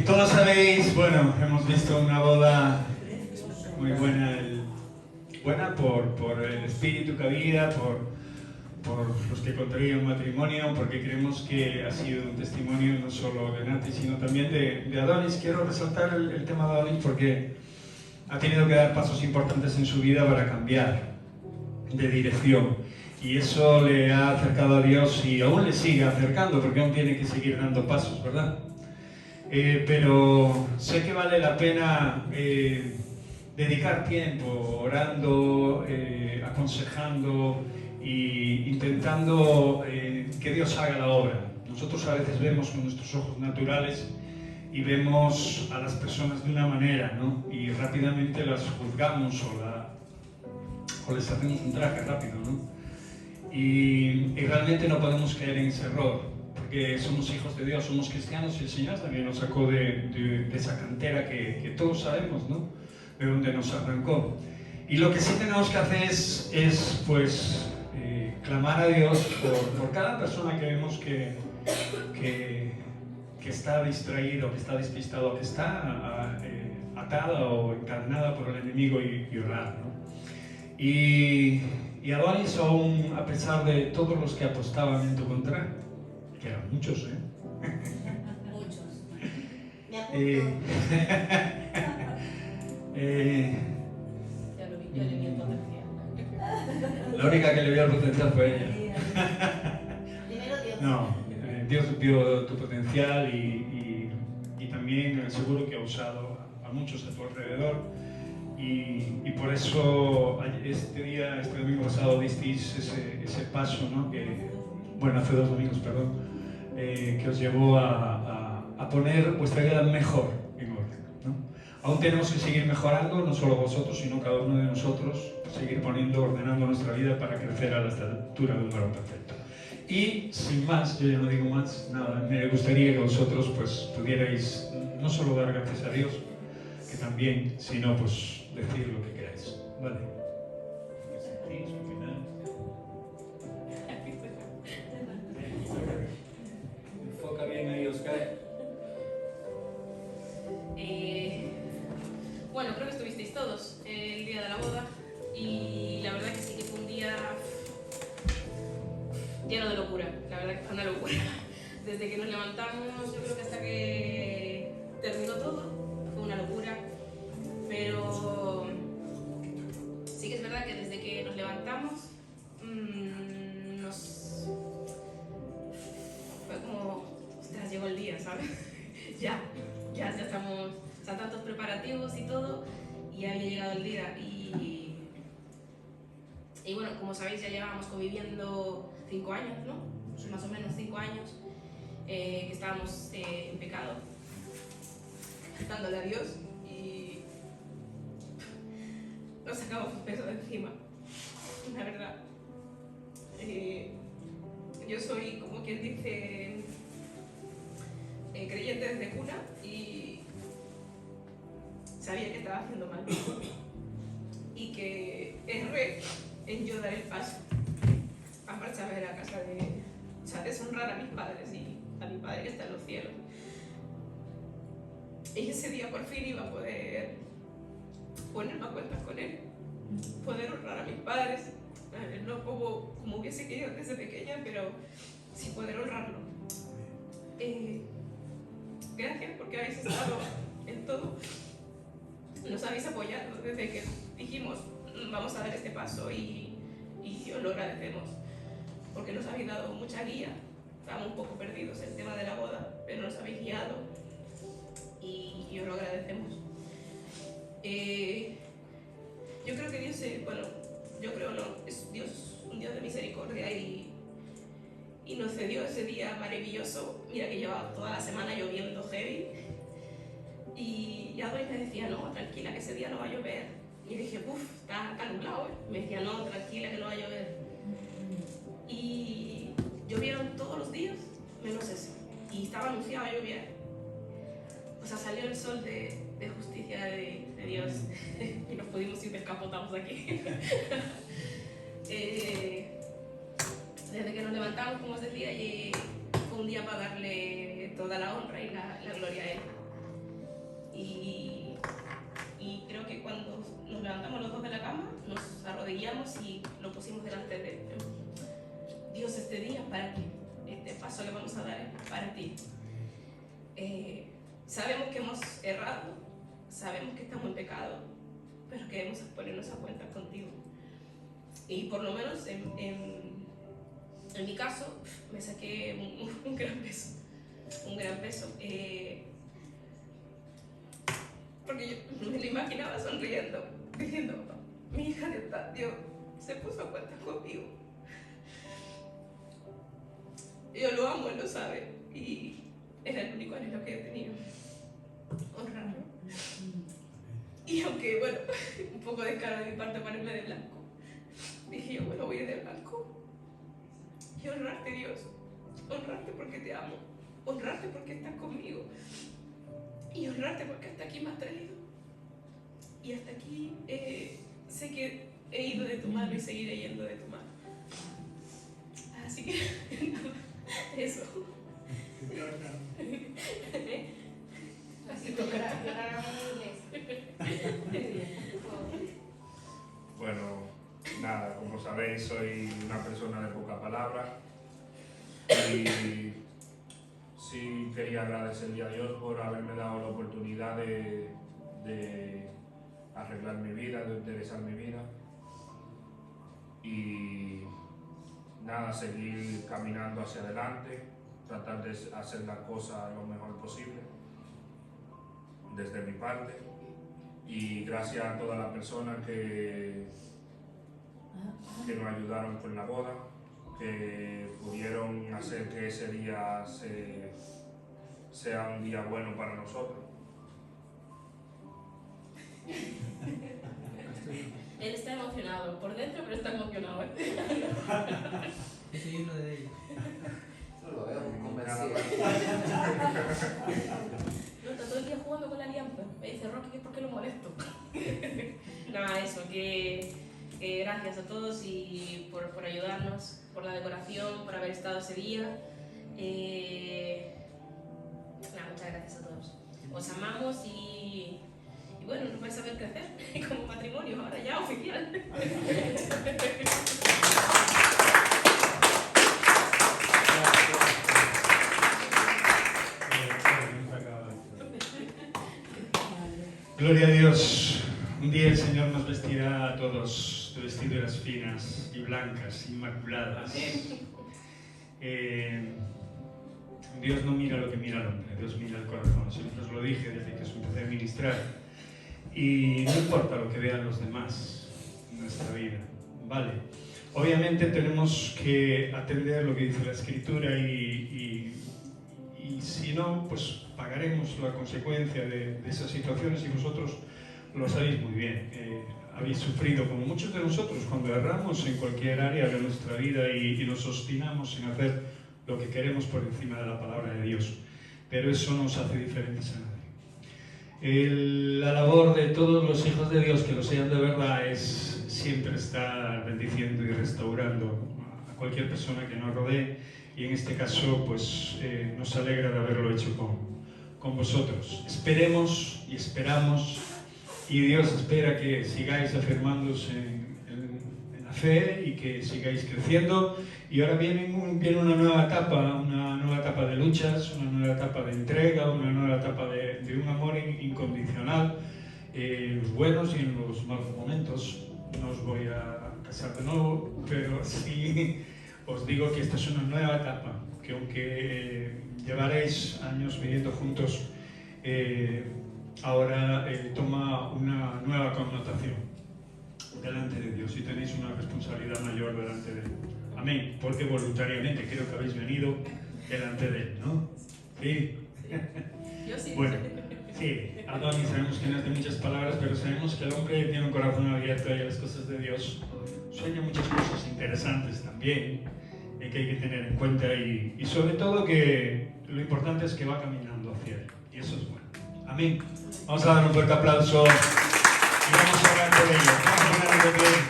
Todos sabéis, bueno, hemos visto una boda muy buena, buena por el espíritu que había, por los que contraían matrimonio, porque creemos que ha sido un testimonio no solo de Nati, sino también de Adonis. Quiero resaltar el tema de Adonis porque ha tenido que dar pasos importantes en su vida para cambiar de dirección. Y eso le ha acercado a Dios y aún le sigue acercando, porque aún tiene que seguir dando pasos, ¿verdad? Pero sé que vale la pena dedicar tiempo orando, aconsejando e intentando que Dios haga la obra. Nosotros a veces vemos con nuestros ojos naturales y vemos a las personas de una manera, ¿no? Y rápidamente las juzgamos o les hacemos un traje rápido, ¿no? Y realmente no podemos caer en ese error, porque somos hijos de Dios, somos cristianos y el Señor también nos sacó de esa cantera que todos sabemos, ¿no? De donde nos arrancó. Y lo que sí tenemos que hacer es pues, clamar a Dios por cada persona que vemos que está distraído, que está despistado, que está atada o encadenada por el enemigo y orar, ¿no? Y Adonis, aún a pesar de todos los que apostaban en tu contra, que eran muchos, Muchos. Me Ya lo vi, yo le vi el potencial. La única que le vio el potencial fue ella. Primero Dios. No, Dios vio tu potencial y también seguro que ha usado a muchos a tu alrededor. Y por eso este domingo pasado disteis ese paso, ¿no? Bueno, hace 2 domingos, perdón, que os llevó a poner vuestra vida mejor en orden, ¿no? Aún tenemos que seguir mejorando, no solo vosotros, sino cada uno de nosotros, seguir ordenando nuestra vida para crecer a la estatura de un varón perfecto. Y sin más, yo ya no digo más nada, me gustaría que vosotros pues pudierais no solo dar gracias a Dios, que también, sino pues decir lo que queráis, ¿vale? Enfoca bien ahí, Oscar. Bueno, creo que estuvisteis todos el día de la boda y la verdad que sí que fue un día lleno de locura, la verdad que fue una locura. Desde que nos levantamos, yo creo que hasta que terminó todo, fue una locura. Pero sí que es verdad que desde que nos levantamos fue como, ostras, llegó el día, ¿sabes? ya estamos, o sea, tantos preparativos y todo, y ya había llegado el día. Y bueno, como sabéis, ya llevábamos conviviendo 5 años, ¿no? Más o menos 5 años, que estábamos en pecado, dándole a Dios. Nos sacamos un peso de encima, la verdad. Yo soy, como quien dice, creyente desde cuna y sabía que estaba haciendo mal y que erré en yo dar el paso a marcharme de la casa o sea, deshonrar a mis padres y a mi padre que está en los cielos. Y ese día por fin iba a poder ponerme a cuentas con él, poder honrar a mis padres, no como hubiese querido desde pequeña, pero sí poder honrarlo. Gracias porque habéis estado en todo, nos habéis apoyado desde que dijimos vamos a dar este paso y os lo agradecemos porque nos habéis dado mucha guía. Estábamos un poco perdidos en el tema de la boda, pero nos habéis guiado y os lo agradecemos. Yo creo que Dios es Dios, un Dios de misericordia y nos cedió ese día maravilloso. Mira que llevaba toda la semana lloviendo heavy y Adonis me decía, no, tranquila que ese día no va a llover. Y yo dije, está nublado, Me decía, no, tranquila que no va a llover. Y llovieron todos los días, menos ese. Y estaba anunciado a llover. O sea, salió el sol de justicia de Dios y nos pudimos ir descapotados de aquí. Desde que nos levantamos, como os decía, y fue un día para darle toda la honra y la gloria a Él. Y creo que cuando nos levantamos los dos de la cama, nos arrodillamos y lo pusimos delante de Él. Dios, este día es para ti, este paso que vamos a dar es para ti. Sabemos que hemos errado, sabemos que estamos en pecado, pero queremos ponernos a cuenta contigo. Y por lo menos en mi caso, me saqué un gran peso. Un gran peso. Porque yo me lo imaginaba sonriendo, diciendo, mi hija Dios se puso a cuenta conmigo. Yo lo amo, él lo sabe. Y era el único anhelo que he tenido. Honrarlo. Y aunque, bueno, un poco descaro de mi parte ponerme de blanco, dije yo, bueno, voy a ir de blanco. Y honrarte, Dios. Honrarte porque te amo. Honrarte porque estás conmigo. Y honrarte porque hasta aquí me has traído. Y hasta aquí sé que he ido de tu mano y seguiré yendo de tu mano. Así que, eso. Así tocará en inglés. Bueno, nada, como sabéis, soy una persona de poca palabra y sí quería agradecerle a Dios por haberme dado la oportunidad de arreglar mi vida, de enderezar mi vida y nada, seguir caminando hacia adelante, tratar de hacer las cosas lo mejor posible desde mi parte. Y gracias a todas las personas que nos ayudaron con la boda, que pudieron hacer que ese día sea un día bueno para nosotros. Él está emocionado, por dentro, pero está emocionado. Ese es uno de ellos. Lo veo Nada convencido. No, está todo el día jugando con la alianza. Me dice, Rocky, que es porque lo molesto. Nada, eso, que gracias a todos y por ayudarnos, por la decoración, por haber estado ese día. Nada, muchas gracias a todos. Os amamos y bueno, nos vais a ver crecer como matrimonio, ahora ya oficial. Gloria a Dios. Un día el Señor nos vestirá a todos de vestiduras finas y blancas, inmaculadas. Dios no mira lo que mira el hombre, Dios mira el corazón. Siempre os lo dije desde que os empecé a ministrar. Y no importa lo que vean los demás en nuestra vida, ¿vale? Obviamente tenemos que atender lo que dice la Escritura y si no, pues pagaremos la consecuencia de esas situaciones y vosotros lo sabéis muy bien. Habéis sufrido, como muchos de nosotros, cuando erramos en cualquier área de nuestra vida y nos obstinamos en hacer lo que queremos por encima de la palabra de Dios. Pero eso no nos hace diferentes a nadie. La labor de todos los hijos de Dios que lo sean de verdad es siempre estar bendiciendo y restaurando a cualquier persona que nos rodee, y en este caso pues nos alegra de haberlo hecho con vosotros. Esperemos y esperamos, y Dios espera que sigáis afirmándose en la fe y que sigáis creciendo. Y ahora viene una nueva etapa de luchas, una nueva etapa de entrega, una nueva etapa de un amor incondicional, en los buenos y en los malos momentos. No os voy a casar de nuevo, pero sí os digo que esta es una nueva etapa, que aunque llevaréis años viviendo juntos, ahora toma una nueva connotación delante de Dios y tenéis una responsabilidad mayor delante de Él. Amén, porque voluntariamente creo que habéis venido delante de Él, ¿no? Sí. Yo sí. Bueno, sí, Adonis sabemos que no es de muchas palabras, pero sabemos que el hombre tiene un corazón abierto y a las cosas de Dios sueña muchas cosas interesantes también, que hay que tener en cuenta y sobre todo que lo importante es que va caminando hacia Él, y eso es bueno. Amén. Vamos a dar un fuerte aplauso y vamos a orar por ello. Vamos a orar por ello.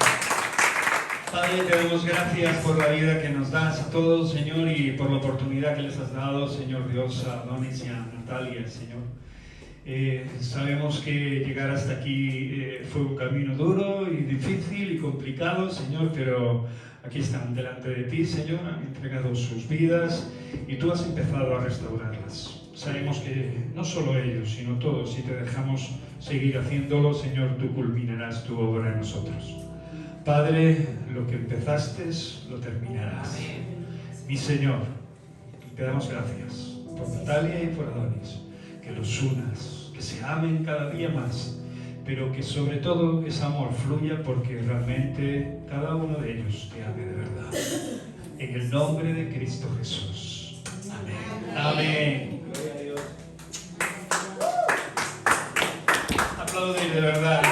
Padre, te damos gracias por la vida que nos das a todos, Señor, y por la oportunidad que les has dado, Señor Dios, a Donis y a Natalia, Señor. Sabemos que llegar hasta aquí fue un camino duro y difícil y complicado, Señor, pero aquí están delante de ti, Señor, han entregado sus vidas y tú has empezado a restaurarlas. Sabemos que no solo ellos, sino todos, si te dejamos seguir haciéndolo, Señor, tú culminarás tu obra en nosotros. Padre, lo que empezaste lo terminarás. Mi Señor, te damos gracias por Natalia y por Adonis, que los unas, que se amen cada día más, pero que sobre todo ese amor fluya porque realmente cada uno de ellos te ame de verdad. En el nombre de Cristo Jesús. Amén. Amén. Gloria a Dios. Aplaudir de verdad.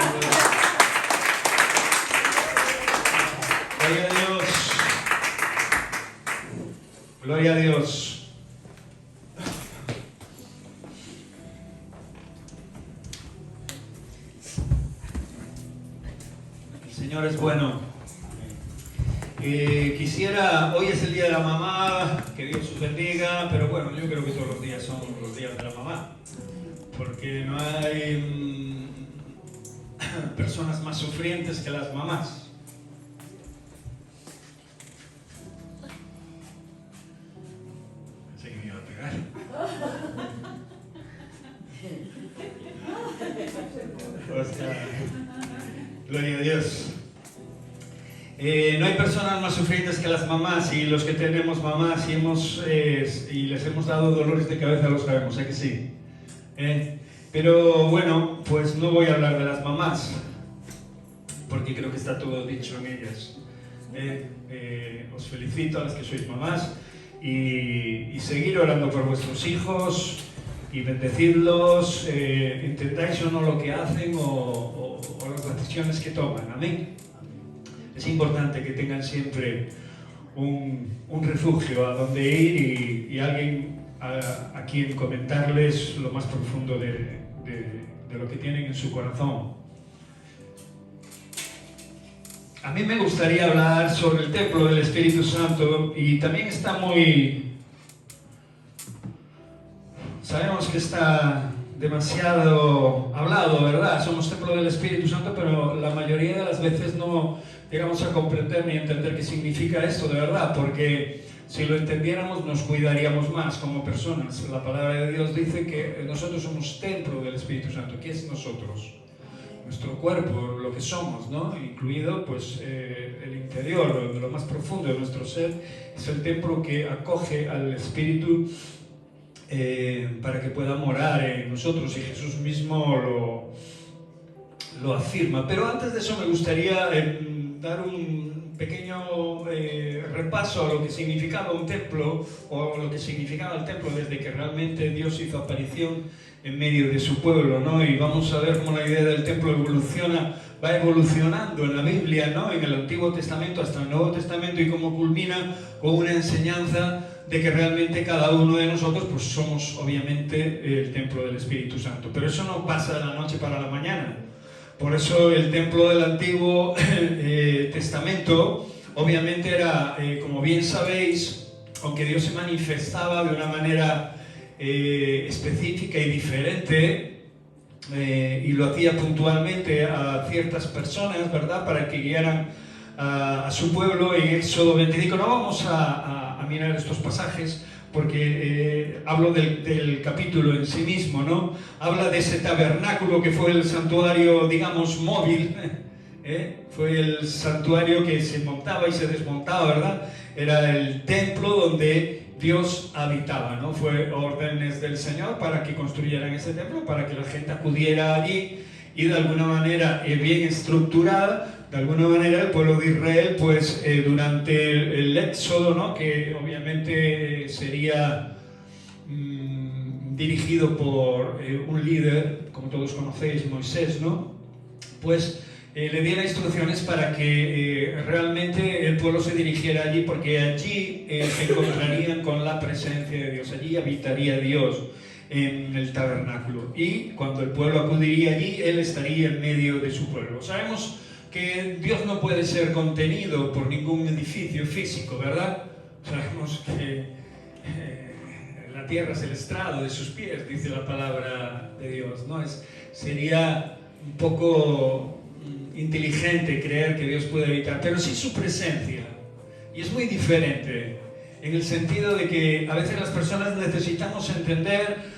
Gloria a Dios. Gloria a Dios. El Señor es bueno. Hoy es el día de la mamá, que Dios os bendiga, pero bueno, yo creo que todos los días son los días de la mamá, porque no hay personas más sufrientes que las mamás. Gloria a Dios. No hay personas más sufrientes que las mamás, y los que tenemos mamás y les hemos dado dolores de cabeza lo sabemos, ¿eh que sí? Pero bueno, pues no voy a hablar de las mamás, porque creo que está todo dicho en ellas. Os felicito a las que sois mamás y seguir orando por vuestros hijos y bendecirlos, entendáis o no lo que hacen o las decisiones que toman. Amén. Es importante que tengan siempre un refugio a donde ir y alguien a quien comentarles lo más profundo de lo que tienen en su corazón. A mí me gustaría hablar sobre el templo del Espíritu Santo, y también está sabemos que está demasiado hablado, ¿verdad? Somos templo del Espíritu Santo, pero la mayoría de las veces no llegamos a comprender ni a entender qué significa esto de verdad, porque si lo entendiéramos nos cuidaríamos más como personas. La palabra de Dios dice que nosotros somos templo del Espíritu Santo. ¿Qué es nosotros? Nuestro cuerpo, lo que somos, ¿no? Incluido pues el interior, lo más profundo de nuestro ser, es el templo que acoge al Espíritu para que pueda morar en nosotros, y Jesús mismo lo afirma. Pero antes de eso me gustaría dar un pequeño repaso a lo que significaba un templo, o lo que significaba el templo desde que realmente Dios hizo aparición en medio de su pueblo, ¿no? Y vamos a ver cómo la idea del templo va evolucionando en la Biblia, ¿no? En el Antiguo Testamento hasta el Nuevo Testamento, y cómo culmina con una enseñanza de que realmente cada uno de nosotros pues somos obviamente el templo del Espíritu Santo. Pero eso no pasa de la noche para la mañana. Por eso el templo del Antiguo Testamento obviamente era, como bien sabéis, aunque Dios se manifestaba de una manera específica y diferente, y lo hacía puntualmente a ciertas personas, ¿verdad?, para que guiaran a su pueblo. En Éxodo 25, no vamos a mirar estos pasajes porque hablo del capítulo en sí mismo, ¿no? Habla de ese tabernáculo que fue el santuario, digamos, móvil, fue el santuario que se montaba y se desmontaba, ¿verdad? Era el templo donde Dios habitaba, ¿no? Fue órdenes del Señor para que construyeran ese templo, para que la gente acudiera allí, y de alguna manera bien estructurada, de alguna manera el pueblo de Israel, pues durante el éxodo, ¿no?, que obviamente sería dirigido por un líder, como todos conocéis, Moisés, ¿no?, pues le diera instrucciones para que realmente el pueblo se dirigiera allí, porque allí se encontrarían con la presencia de Dios, allí habitaría Dios en el tabernáculo, y cuando el pueblo acudiría allí, Él estaría en medio de su pueblo. Sabemos que Dios no puede ser contenido por ningún edificio físico, ¿verdad? Sabemos que la tierra es el estrado de sus pies, dice la palabra de Dios, ¿no? Sería un poco inteligente creer que Dios puede habitar, pero sí su presencia. Y es muy diferente, en el sentido de que a veces las personas necesitamos entender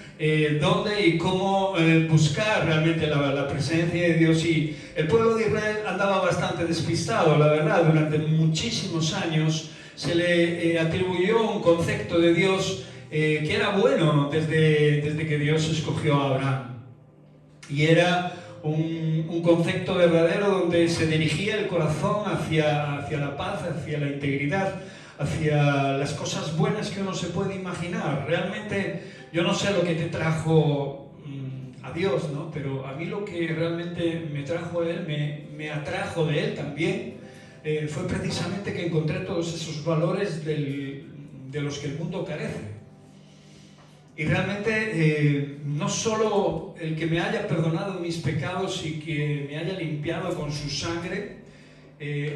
dónde y cómo buscar realmente la presencia de Dios. Y el pueblo de Israel andaba bastante despistado, la verdad. Durante muchísimos años se le atribuyó un concepto de Dios que era bueno desde que Dios escogió a Abraham. Y era un concepto verdadero donde se dirigía el corazón hacia la paz, hacia la integridad, hacia las cosas buenas que uno se puede imaginar. Realmente yo no sé lo que te trajo a Dios, ¿no? Pero a mí lo que realmente me trajo a Él, me atrajo de Él también, fue precisamente que encontré todos esos valores de los que el mundo carece. Y realmente no solo el que me haya perdonado mis pecados y que me haya limpiado con su sangre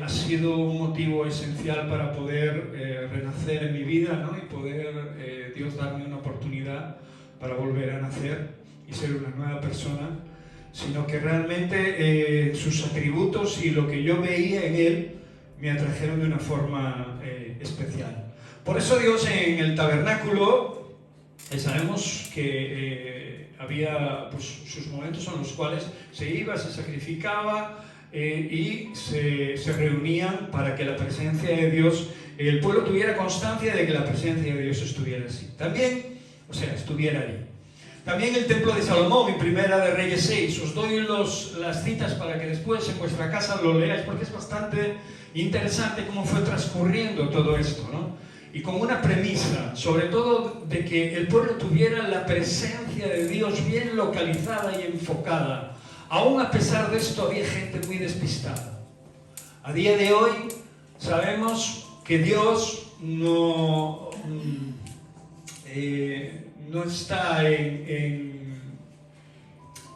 ha sido un motivo esencial para poder renacer en mi vida, ¿no? Y poder Dios darme una oportunidad para volver a nacer y ser una nueva persona, sino que realmente sus atributos y lo que yo veía en Él me atrajeron de una forma especial. Por eso Dios en el tabernáculo, sabemos que había pues, sus momentos en los cuales se iba, se sacrificaba y se reunían para que la presencia de Dios, el pueblo tuviera constancia de que la presencia de Dios estuviera así. También, estuviera ahí. También el templo de Salomón, en Primera de Reyes 6, os doy las citas para que después en vuestra casa lo leáis, porque es bastante interesante cómo fue transcurriendo todo esto, ¿no? Y con una premisa, sobre todo de que el pueblo tuviera la presencia de Dios bien localizada y enfocada. Aún a pesar de esto había gente muy despistada. A día de hoy sabemos que Dios no está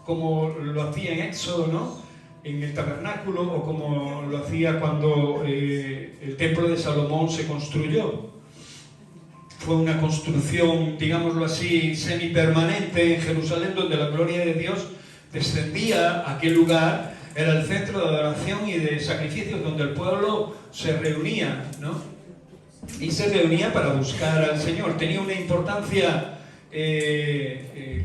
como lo hacía en Éxodo, ¿no? En el tabernáculo, o como lo hacía cuando el templo de Salomón se construyó. Fue una construcción, digámoslo así, semipermanente en Jerusalén, donde la gloria de Dios descendía a aquel lugar. Era el centro de adoración y de sacrificios donde el pueblo se reunía, ¿no? Y se reunía para buscar al Señor. Tenía una importancia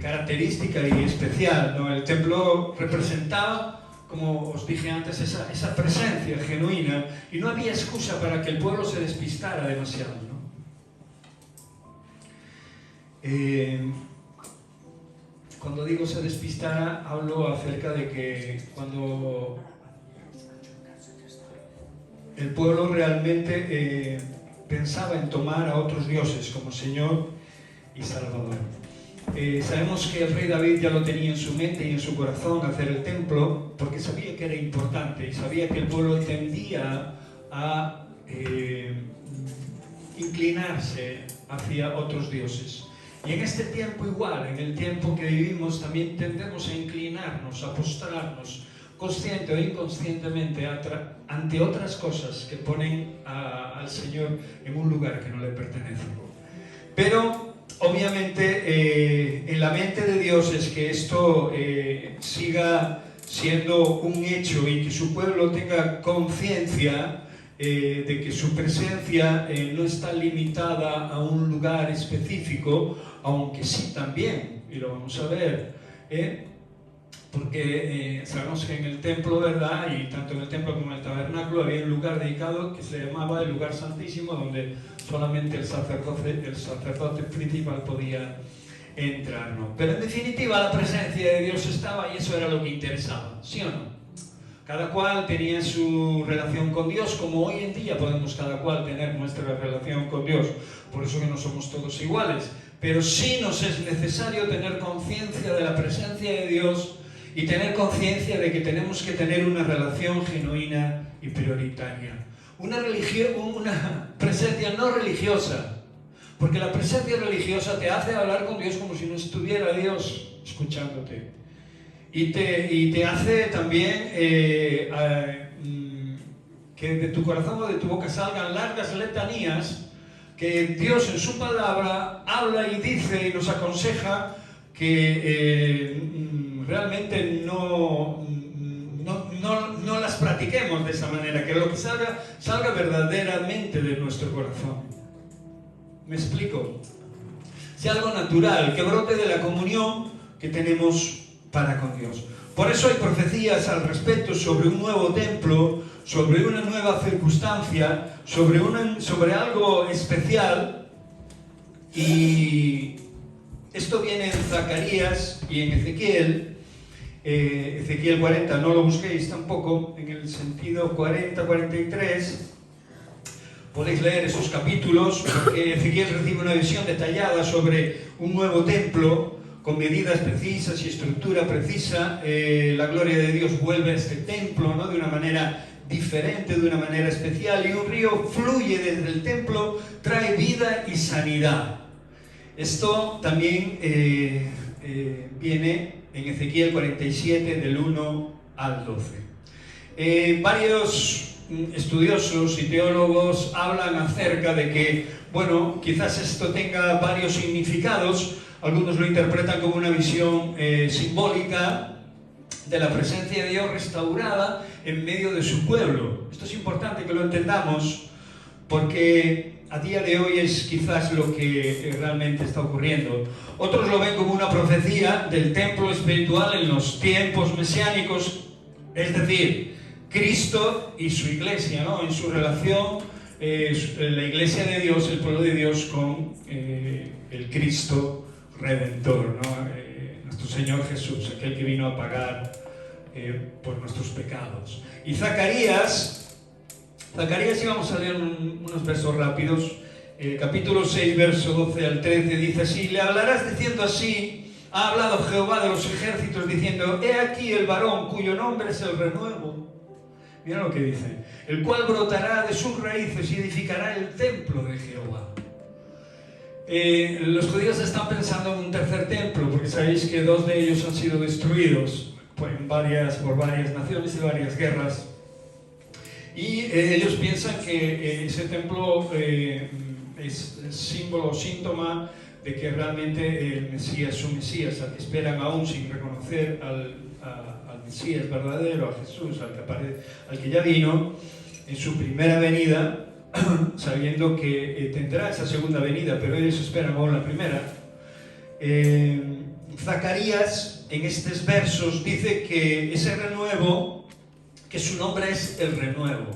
característica y especial, ¿no? El templo representaba, como os dije antes, esa presencia genuina, y no había excusa para que el pueblo se despistara demasiado, ¿no? Cuando digo se despistara, hablo acerca de que cuando el pueblo realmente pensaba en tomar a otros dioses como Señor y Salvador. Sabemos que el rey David ya lo tenía en su mente y en su corazón hacer el templo, porque sabía que era importante y sabía que el pueblo tendía a inclinarse hacia otros dioses. Y en este tiempo igual, en el tiempo que vivimos, también tendemos a inclinarnos, a postrarnos, consciente o inconscientemente, ante otras cosas que ponen al Señor en un lugar que no le pertenece. Pero, obviamente, en la mente de Dios es que esto siga siendo un hecho y que su pueblo tenga conciencia de que su presencia no está limitada a un lugar específico, aunque sí también, y lo vamos a ver, porque sabemos que en el templo, ¿verdad? Y tanto en el templo como en el tabernáculo había un lugar dedicado que se llamaba el lugar santísimo, donde solamente el sacerdote principal podía entrar, ¿no? Pero en definitiva la presencia de Dios estaba, y eso era lo que interesaba, ¿sí o no? Cada cual tenía su relación con Dios, como hoy en día podemos cada cual tener nuestra relación con Dios. Por eso que no somos todos iguales. Pero sí nos es necesario tener conciencia de la presencia de Dios y tener conciencia de que tenemos que tener una relación genuina y prioritaria. Una presencia no religiosa. Porque la presencia religiosa te hace hablar con Dios como si no estuviera Dios escuchándote. Y te hace también que de tu corazón o de tu boca salgan largas letanías, que Dios en su palabra habla y dice y nos aconseja que realmente no las practiquemos de esa manera, que lo que salga verdaderamente de nuestro corazón. ¿Me explico? Sea algo natural, que brote de la comunión que tenemos para con Dios. Por eso hay profecías al respecto sobre un nuevo templo, sobre una nueva circunstancia, sobre algo especial. Y esto viene en Zacarías y en Ezequiel. Ezequiel 40, no lo busquéis tampoco, en el sentido 40-43. Podéis leer esos capítulos, porque Ezequiel recibe una visión detallada sobre un nuevo templo, con medidas precisas y estructura precisa. La gloria de Dios vuelve a este templo, ¿no?, de una manera diferente, de una manera especial, y un río fluye desde el templo, trae vida y sanidad. Esto también viene en Ezequiel 47, del 1 al 12. Varios estudiosos y teólogos hablan acerca de que, bueno, quizás esto tenga varios significados. Algunos lo interpretan como una visión simbólica de la presencia de Dios restaurada en medio de su pueblo. Esto es importante que lo entendamos, porque a día de hoy es quizás lo que realmente está ocurriendo. Otros lo ven como una profecía del templo espiritual en los tiempos mesiánicos, es decir, Cristo y su iglesia, ¿no?, en su relación, la iglesia de Dios, el pueblo de Dios, con el Cristo Redentor, ¿no? Nuestro Señor Jesús, aquel que vino a pagar por nuestros pecados. Y Zacarías, y vamos a leer unos versos rápidos, capítulo 6, verso 12 al 13, dice así: le hablarás diciendo así, ha hablado Jehová de los ejércitos, diciendo, he aquí el varón cuyo nombre es el renuevo. Mira lo que dice: el cual brotará de sus raíces y edificará el templo de Jehová. Los judíos están pensando en un tercer templo, porque sabéis que 2 de ellos han sido destruidos por varias naciones y varias guerras. Y ellos piensan que ese templo es símbolo o síntoma de que realmente el Mesías, su Mesías, al que esperan aún sin reconocer al Mesías verdadero, a Jesús, al que ya vino en su primera venida, sabiendo que tendrá esa segunda venida, pero ellos esperan aún la primera. Zacarías en estos versos dice que ese renuevo, que su nombre es el renuevo,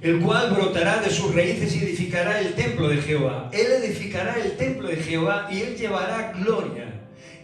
el cual brotará de sus raíces y edificará el templo de Jehová. Él edificará el templo de Jehová y él llevará gloria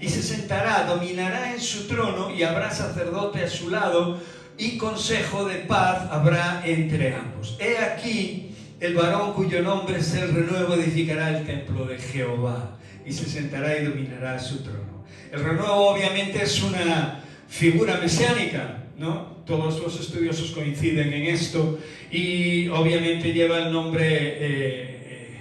y se sentará, dominará en su trono y habrá sacerdote a su lado y consejo de paz habrá entre ambos. He aquí el varón cuyo nombre es el renuevo edificará el templo de Jehová y se sentará y dominará su trono. El renuevo obviamente es una figura mesiánica, ¿no? Todos los estudiosos coinciden en esto, y obviamente lleva el nombre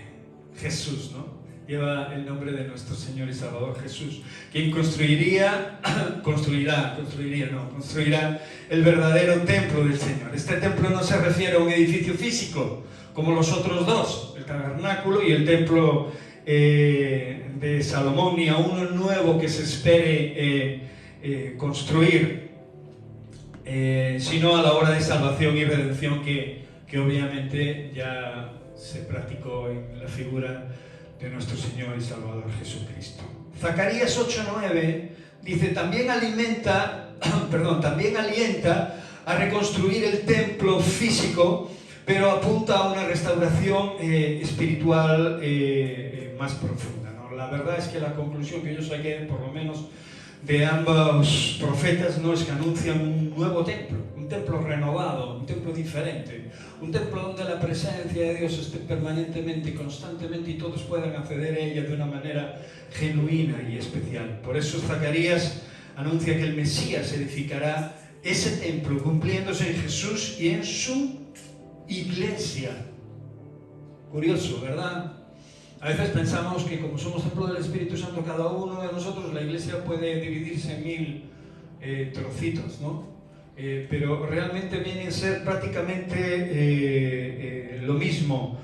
Jesús, ¿no? Lleva el nombre de nuestro Señor y Salvador Jesús, quien construirá el verdadero templo del Señor. Este templo no se refiere a un edificio físico, como los otros dos, el tabernáculo y el templo de Salomón, ni a uno nuevo que se espere construir, sino a la hora de salvación y redención que obviamente ya se practicó en la figura de nuestro Señor y Salvador Jesucristo. Zacarías 8:9 dice: también alienta a reconstruir el templo físico, pero apunta a una restauración espiritual más profunda, ¿no? La verdad es que la conclusión que yo saqué, por lo menos de ambos profetas, no es que anuncian un nuevo templo, un templo renovado, un templo diferente, un templo donde la presencia de Dios esté permanentemente y constantemente y todos puedan acceder a ella de una manera genuina y especial. Por eso Zacarías anuncia que el Mesías edificará ese templo, cumpliéndose en Jesús y en su iglesia. Curioso, ¿verdad? A veces pensamos que como somos templo del Espíritu Santo, cada uno de nosotros, la iglesia puede dividirse en 1000 trocitos, ¿no? pero realmente viene a ser prácticamente lo mismo.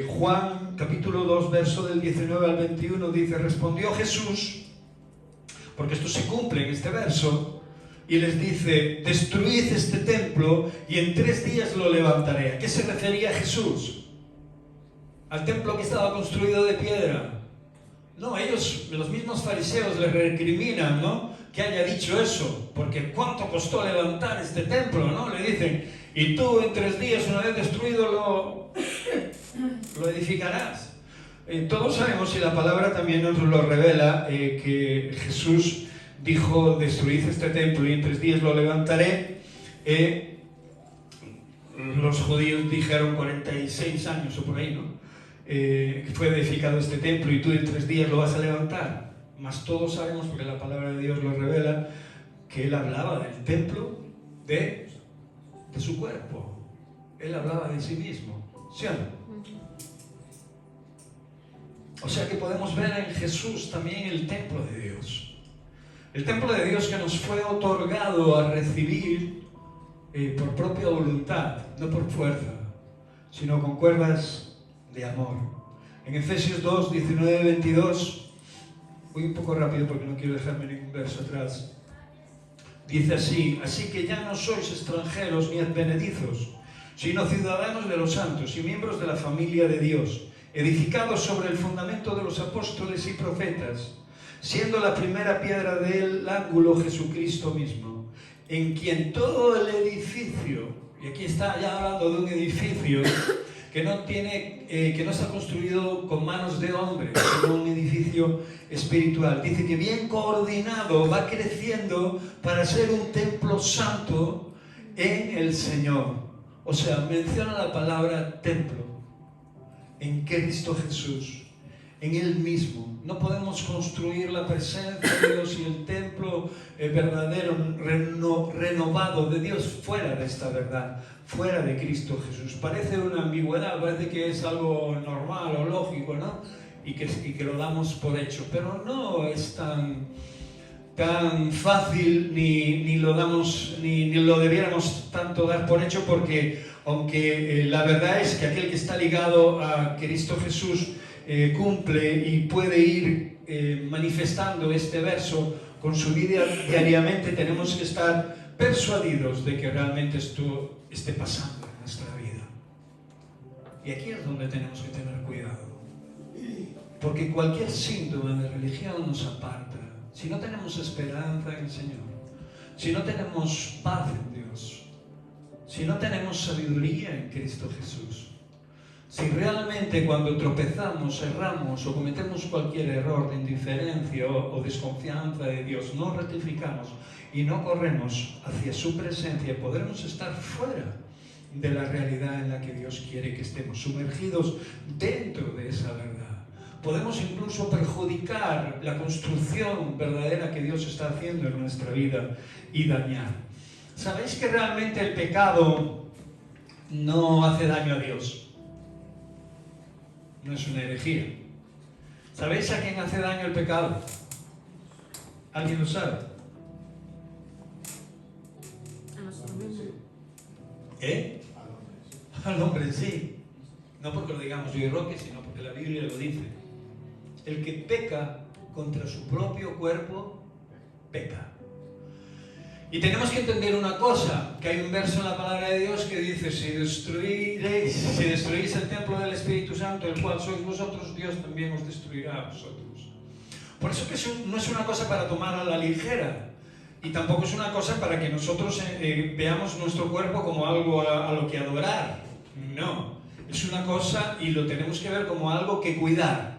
Juan capítulo 2, verso del 19 al 21 dice: respondió Jesús, porque esto se cumple en este verso, y les dice: destruid este templo y en 3 días lo levantaré. ¿A qué se refería Jesús? ¿Al templo que estaba construido de piedra? No, ellos, los mismos fariseos, le recriminan, ¿no?, que haya dicho eso, porque ¿cuánto costó levantar este templo?, ¿no? Le dicen: y tú en 3 días, una vez destruido, lo edificarás. Todos sabemos, y la palabra también nos lo revela, que Jesús dijo: destruid este templo y en 3 días lo levantaré. Los judíos dijeron 46 años o por ahí, ¿no? Fue edificado este templo y tú en 3 días lo vas a levantar. Mas todos sabemos, porque la palabra de Dios lo revela, que él hablaba del templo de su cuerpo. Él hablaba de sí mismo, ¿sí o no? O sea que podemos ver en Jesús también el templo de Dios. El templo de Dios que nos fue otorgado a recibir por propia voluntad, no por fuerza, sino con cuerdas de amor. En Efesios 2, 19, 22, voy un poco rápido porque no quiero dejarme ningún verso atrás. Dice así: así que ya no sois extranjeros ni advenedizos, sino ciudadanos de los santos y miembros de la familia de Dios, edificados sobre el fundamento de los apóstoles y profetas, siendo la primera piedra del ángulo Jesucristo mismo, en quien todo el edificio, y aquí está ya hablando de un edificio que no está construido con manos de hombre, sino un edificio espiritual. Dice que bien coordinado va creciendo para ser un templo santo en el Señor. O sea, menciona la palabra templo. En Cristo Jesús, en Él mismo. No podemos construir la presencia de Dios y el templo verdadero, renovado de Dios fuera de esta verdad, fuera de Cristo Jesús. Parece una ambigüedad, parece que es algo normal o lógico, ¿no? Y que lo damos por hecho, pero no es tan fácil ni lo debiéramos tanto dar por hecho, porque aunque la verdad es que aquel que está ligado a Cristo Jesús cumple y puede ir manifestando este verso con su vida diariamente, tenemos que estar persuadidos de que realmente esto esté pasando en nuestra vida. Y aquí es donde tenemos que tener cuidado, porque cualquier síntoma de religión nos aparta. Si no tenemos esperanza en el Señor, si no tenemos paz en Dios, si no tenemos sabiduría en Cristo Jesús, si realmente cuando tropezamos, erramos o cometemos cualquier error de indiferencia o desconfianza de Dios, no rectificamos y no corremos hacia su presencia, podremos estar fuera de la realidad en la que Dios quiere que estemos, sumergidos dentro de esa verdad. Podemos incluso perjudicar la construcción verdadera que Dios está haciendo en nuestra vida y dañar. ¿Sabéis que realmente el pecado no hace daño a Dios? No es una herejía. ¿Sabéis a quién hace daño el pecado? ¿Alguien lo sabe? A nosotros mismos. Al hombre, sí. No porque lo digamos yo y Roque, sino porque la Biblia lo dice. El que peca contra su propio cuerpo, peca. Y tenemos que entender una cosa, que hay un verso en la palabra de Dios que dice: si destruís el templo del Espíritu Santo, el cual sois vosotros, Dios también os destruirá a vosotros. Por eso que no es una cosa para tomar a la ligera, y tampoco es una cosa para que nosotros veamos nuestro cuerpo como algo a lo que adorar. No, es una cosa y lo tenemos que ver como algo que cuidar.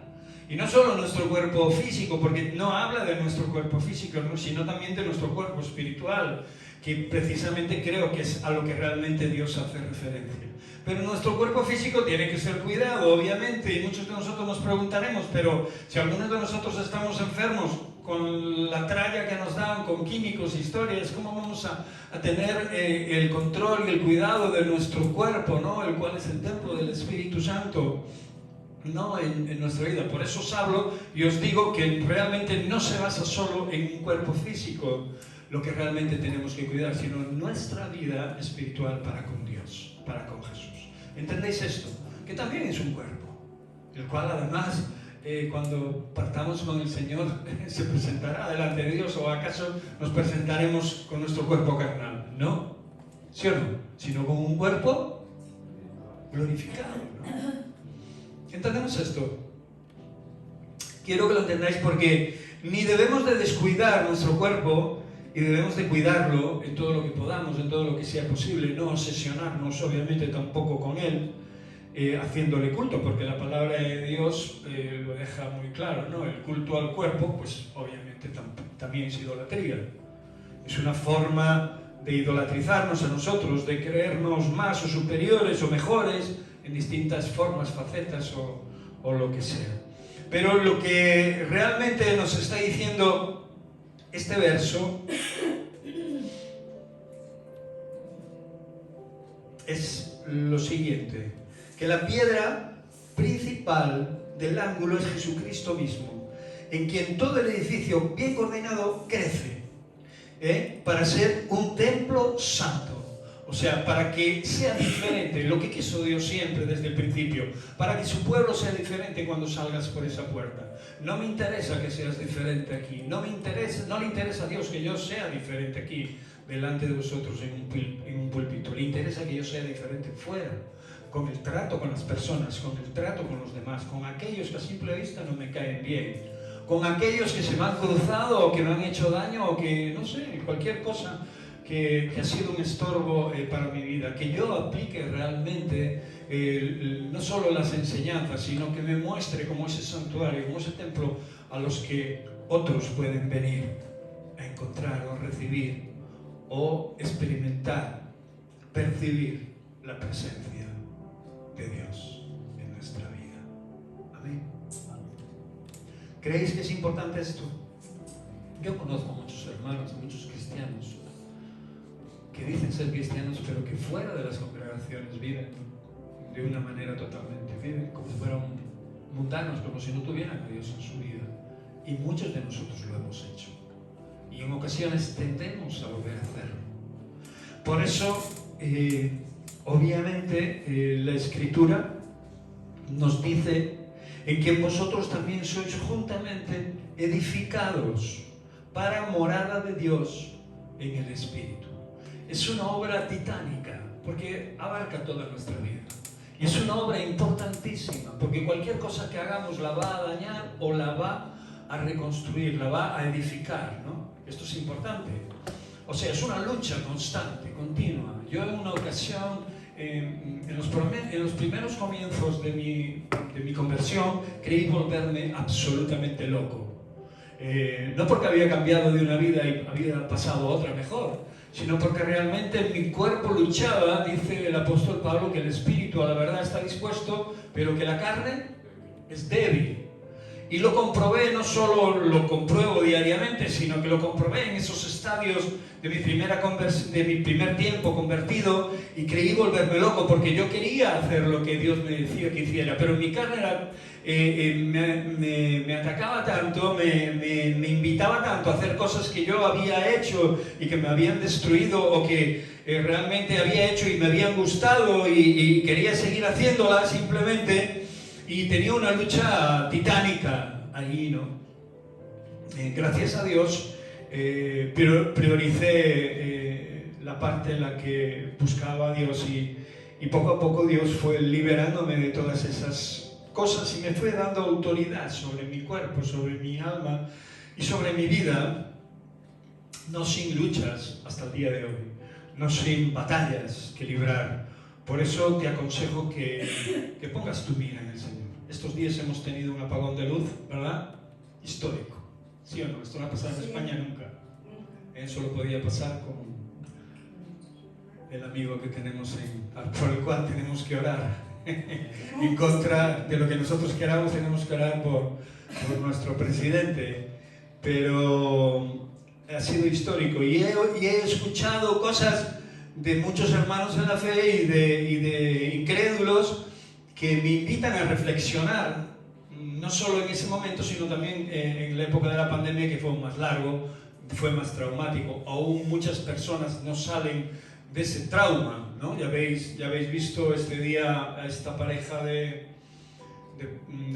Y no solo nuestro cuerpo físico, porque no habla de nuestro cuerpo físico, ¿no?, sino también de nuestro cuerpo espiritual, que precisamente creo que es a lo que realmente Dios hace referencia. Pero nuestro cuerpo físico tiene que ser cuidado, obviamente, y muchos de nosotros nos preguntaremos, pero si algunos de nosotros estamos enfermos con la tralla que nos dan, con químicos, historias, ¿cómo vamos a tener el control y el cuidado de nuestro cuerpo, ¿no?, el cual es el templo del Espíritu Santo? ¿no? en nuestra vida. Por eso os hablo y os digo que realmente no se basa solo en un cuerpo físico lo que realmente tenemos que cuidar, sino nuestra vida espiritual para con Dios, para con Jesús. ¿Entendéis esto? Que también es un cuerpo, el cual además cuando partamos con el Señor se presentará delante de Dios, o acaso nos presentaremos con nuestro cuerpo carnal, ¿no? ¿Sí o no? Sino con un cuerpo glorificado, ¿no? ¿Entendemos esto? Quiero que lo entendáis porque ni debemos de descuidar nuestro cuerpo y debemos de cuidarlo en todo lo que podamos, en todo lo que sea posible, no obsesionarnos obviamente tampoco con él, haciéndole culto, porque la palabra de Dios lo deja muy claro, ¿no? El culto al cuerpo, pues obviamente también es idolatría. Es una forma de idolatrizarnos a nosotros, de creernos más o superiores o mejores en distintas formas, facetas o lo que sea. Pero lo que realmente nos está diciendo este verso es lo siguiente: que la piedra principal del ángulo es Jesucristo mismo, en quien todo el edificio bien coordinado crece, para ser un templo santo. O sea, para que sea diferente, lo que quiso Dios siempre desde el principio, para que su pueblo sea diferente cuando salgas por esa puerta. No me interesa que seas diferente aquí, no le interesa a Dios que yo sea diferente aquí, delante de vosotros en un púlpito. Le interesa que yo sea diferente fuera, con el trato con las personas, con el trato con los demás, con aquellos que a simple vista no me caen bien, con aquellos que se me han cruzado o que me han hecho daño o que, no sé, cualquier cosa que ha sido un estorbo para mi vida, que yo aplique realmente no solo las enseñanzas, sino que me muestre como ese santuario, como ese templo a los que otros pueden venir a encontrar o recibir o experimentar, percibir la presencia de Dios en nuestra vida. Amén. ¿Creéis que es importante esto? Yo conozco muchos hermanos, muchos cristianos que dicen ser cristianos, pero que fuera de las congregaciones viven de una manera totalmente, viven como si fueran mundanos, como si no tuvieran a Dios en su vida. Y muchos de nosotros lo hemos hecho. Y en ocasiones tendemos a volver a hacerlo. Por eso, obviamente, la Escritura nos dice en que vosotros también sois juntamente edificados para morada de Dios en el Espíritu. Es una obra titánica, porque abarca toda nuestra vida. Y es una obra importantísima, porque cualquier cosa que hagamos la va a dañar o la va a reconstruir, la va a edificar, ¿no? Esto es importante. O sea, es una lucha constante, continua. Yo en una ocasión, en los primeros comienzos de mi conversión, creí volverme absolutamente loco. No porque había cambiado de una vida y había pasado a otra mejor, sino porque realmente mi cuerpo luchaba. Dice el apóstol Pablo que el espíritu a la verdad está dispuesto, pero que la carne es débil. Y lo comprobé, no solo lo compruebo diariamente, sino que lo comprobé en esos estadios de mi primer tiempo convertido, y creí volverme loco porque yo quería hacer lo que Dios me decía que hiciera, pero mi carne me atacaba tanto, me invitaba tanto a hacer cosas que yo había hecho y que me habían destruido, o que realmente había hecho y me habían gustado y quería seguir haciéndolas simplemente. Y tenía una lucha titánica allí, ¿no? Gracias a Dios prioricé la parte en la que buscaba a Dios, y poco a poco Dios fue liberándome de todas esas cosas y me fue dando autoridad sobre mi cuerpo, sobre mi alma y sobre mi vida, no sin luchas hasta el día de hoy, no sin batallas que librar. Por eso te aconsejo que pongas tu mira en el Señor. Estos días hemos tenido un apagón de luz, ¿verdad? Histórico. ¿Sí o no? Esto no ha pasado en España nunca. Eso lo podía pasar con el amigo que tenemos por el cual tenemos que orar. En contra de lo que nosotros queramos, tenemos que orar por nuestro presidente. Pero ha sido histórico. Y he escuchado cosas de muchos hermanos en la fe y de incrédulos que me invitan a reflexionar, no solo en ese momento, sino también en la época de la pandemia, que fue más largo, fue más traumático. Aún muchas personas no salen de ese trauma, ¿no? Ya habéis visto este día a esta pareja de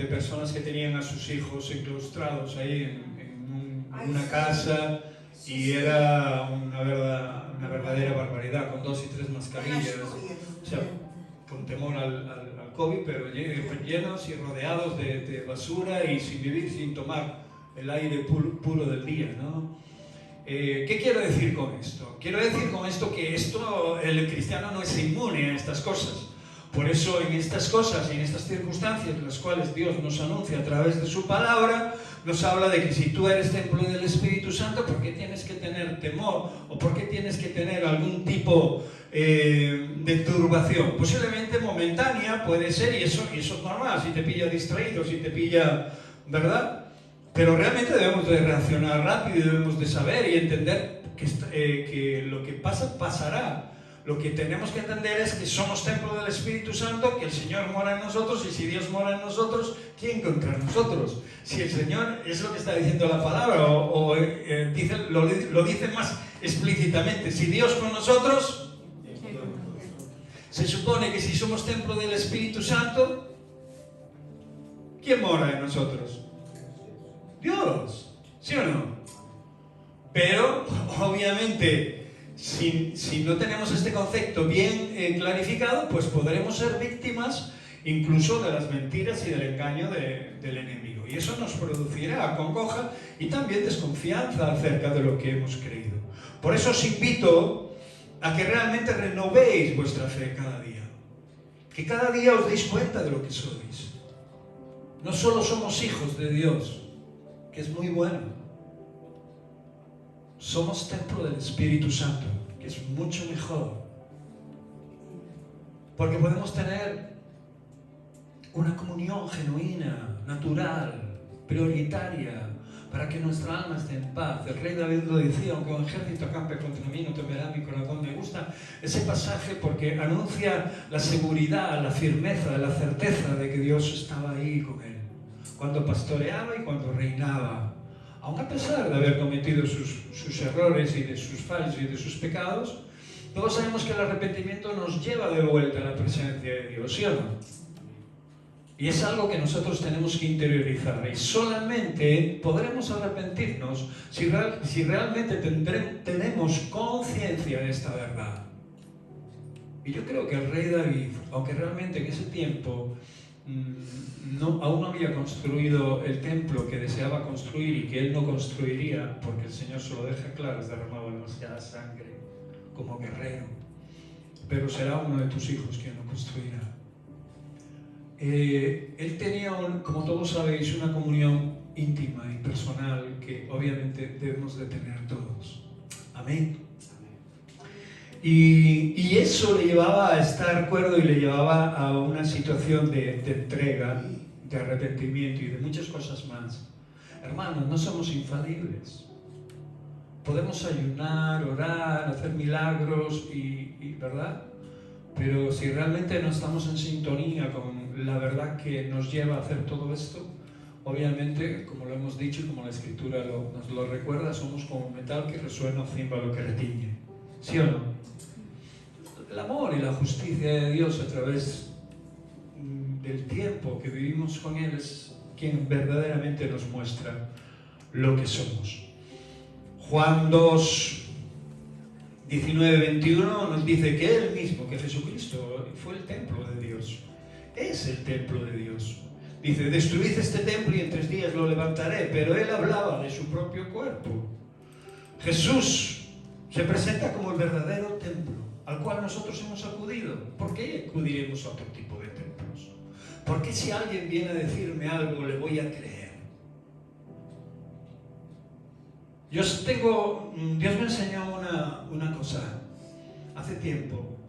personas que tenían a sus hijos enclaustrados ahí en una casa, y era una verdadera barbaridad, con 2 y 3 mascarillas, o sea, con temor al COVID, pero llenos y rodeados de basura y sin vivir, sin tomar el aire puro del día, ¿no? ¿Qué quiero decir con esto? Quiero decir con esto que el cristiano no es inmune a estas cosas. Por eso en estas cosas y en estas circunstancias en las cuales Dios nos anuncia a través de su palabra, nos habla de que si tú eres templo del Espíritu Santo, ¿por qué tienes que tener temor? ¿O por qué tienes que tener algún tipo de turbación? Posiblemente momentánea puede ser, y eso es normal, si te pilla distraído, si te pilla, ¿verdad? Pero realmente debemos de reaccionar rápido y debemos de saber y entender que lo que pasa, pasará. Lo que tenemos que entender es que somos templo del Espíritu Santo, que el Señor mora en nosotros, y si Dios mora en nosotros, ¿quién contra nosotros? Si el Señor, es lo que está diciendo la palabra, lo dice más explícitamente, si Dios con nosotros, se supone que si somos templo del Espíritu Santo, ¿quién mora en nosotros? Dios, ¿sí o no? Pero, obviamente, si no tenemos este concepto bien clarificado, pues podremos ser víctimas incluso de las mentiras y del engaño del enemigo. Y eso nos producirá congoja y también desconfianza acerca de lo que hemos creído. Por eso os invito a que realmente renovéis vuestra fe cada día. Que cada día os deis cuenta de lo que sois. No solo somos hijos de Dios, que es muy bueno. Somos templo del Espíritu Santo, que es mucho mejor. Porque podemos tener una comunión genuina, natural, prioritaria, para que nuestra alma esté en paz. El rey David lo decía, aunque un ejército acampe contra mí, no temerá mi corazón. Me gusta ese pasaje porque anuncia la seguridad, la firmeza, la certeza de que Dios estaba ahí con él, cuando pastoreaba y cuando reinaba. Aun a pesar de haber cometido sus errores y de sus fallos y de sus pecados, todos sabemos que el arrepentimiento nos lleva de vuelta a la presencia de Dios, ¿sí o no? Y es algo que nosotros tenemos que interiorizar, y solamente podremos arrepentirnos si realmente tenemos conciencia de esta verdad. Y yo creo que el rey David, aunque realmente en ese tiempo aún no había construido el templo que deseaba construir y que él no construiría, porque el Señor se lo deja claro, has derramado demasiada sangre como guerrero, pero será uno de tus hijos quien lo construirá. Él tenía, como todos sabéis, una comunión íntima y personal que obviamente debemos de tener todos. Amén. Y eso le llevaba a estar cuerdo y le llevaba a una situación de entrega, de arrepentimiento y de muchas cosas más. Hermanos, no somos infalibles. Podemos ayunar, orar, hacer milagros, ¿verdad? Pero si realmente no estamos en sintonía con la verdad que nos lleva a hacer todo esto, obviamente, como lo hemos dicho y como la Escritura nos lo recuerda, somos como un metal que resuena o címbalo que retiñe. ¿Sí o no? El amor y la justicia de Dios a través del tiempo que vivimos con Él es quien verdaderamente nos muestra lo que somos. Juan 2, 19-21 nos dice que Él mismo, que Jesucristo fue el templo de Dios, es el templo de Dios. Dice, destruid este templo y en 3 días lo levantaré, pero Él hablaba de su propio cuerpo. Jesús se presenta como el verdadero templo al cual nosotros hemos acudido. ¿Por qué acudiremos a otro tipo de templos? ¿Por qué si alguien viene a decirme algo le voy a creer? Dios me enseñó una cosa hace tiempo,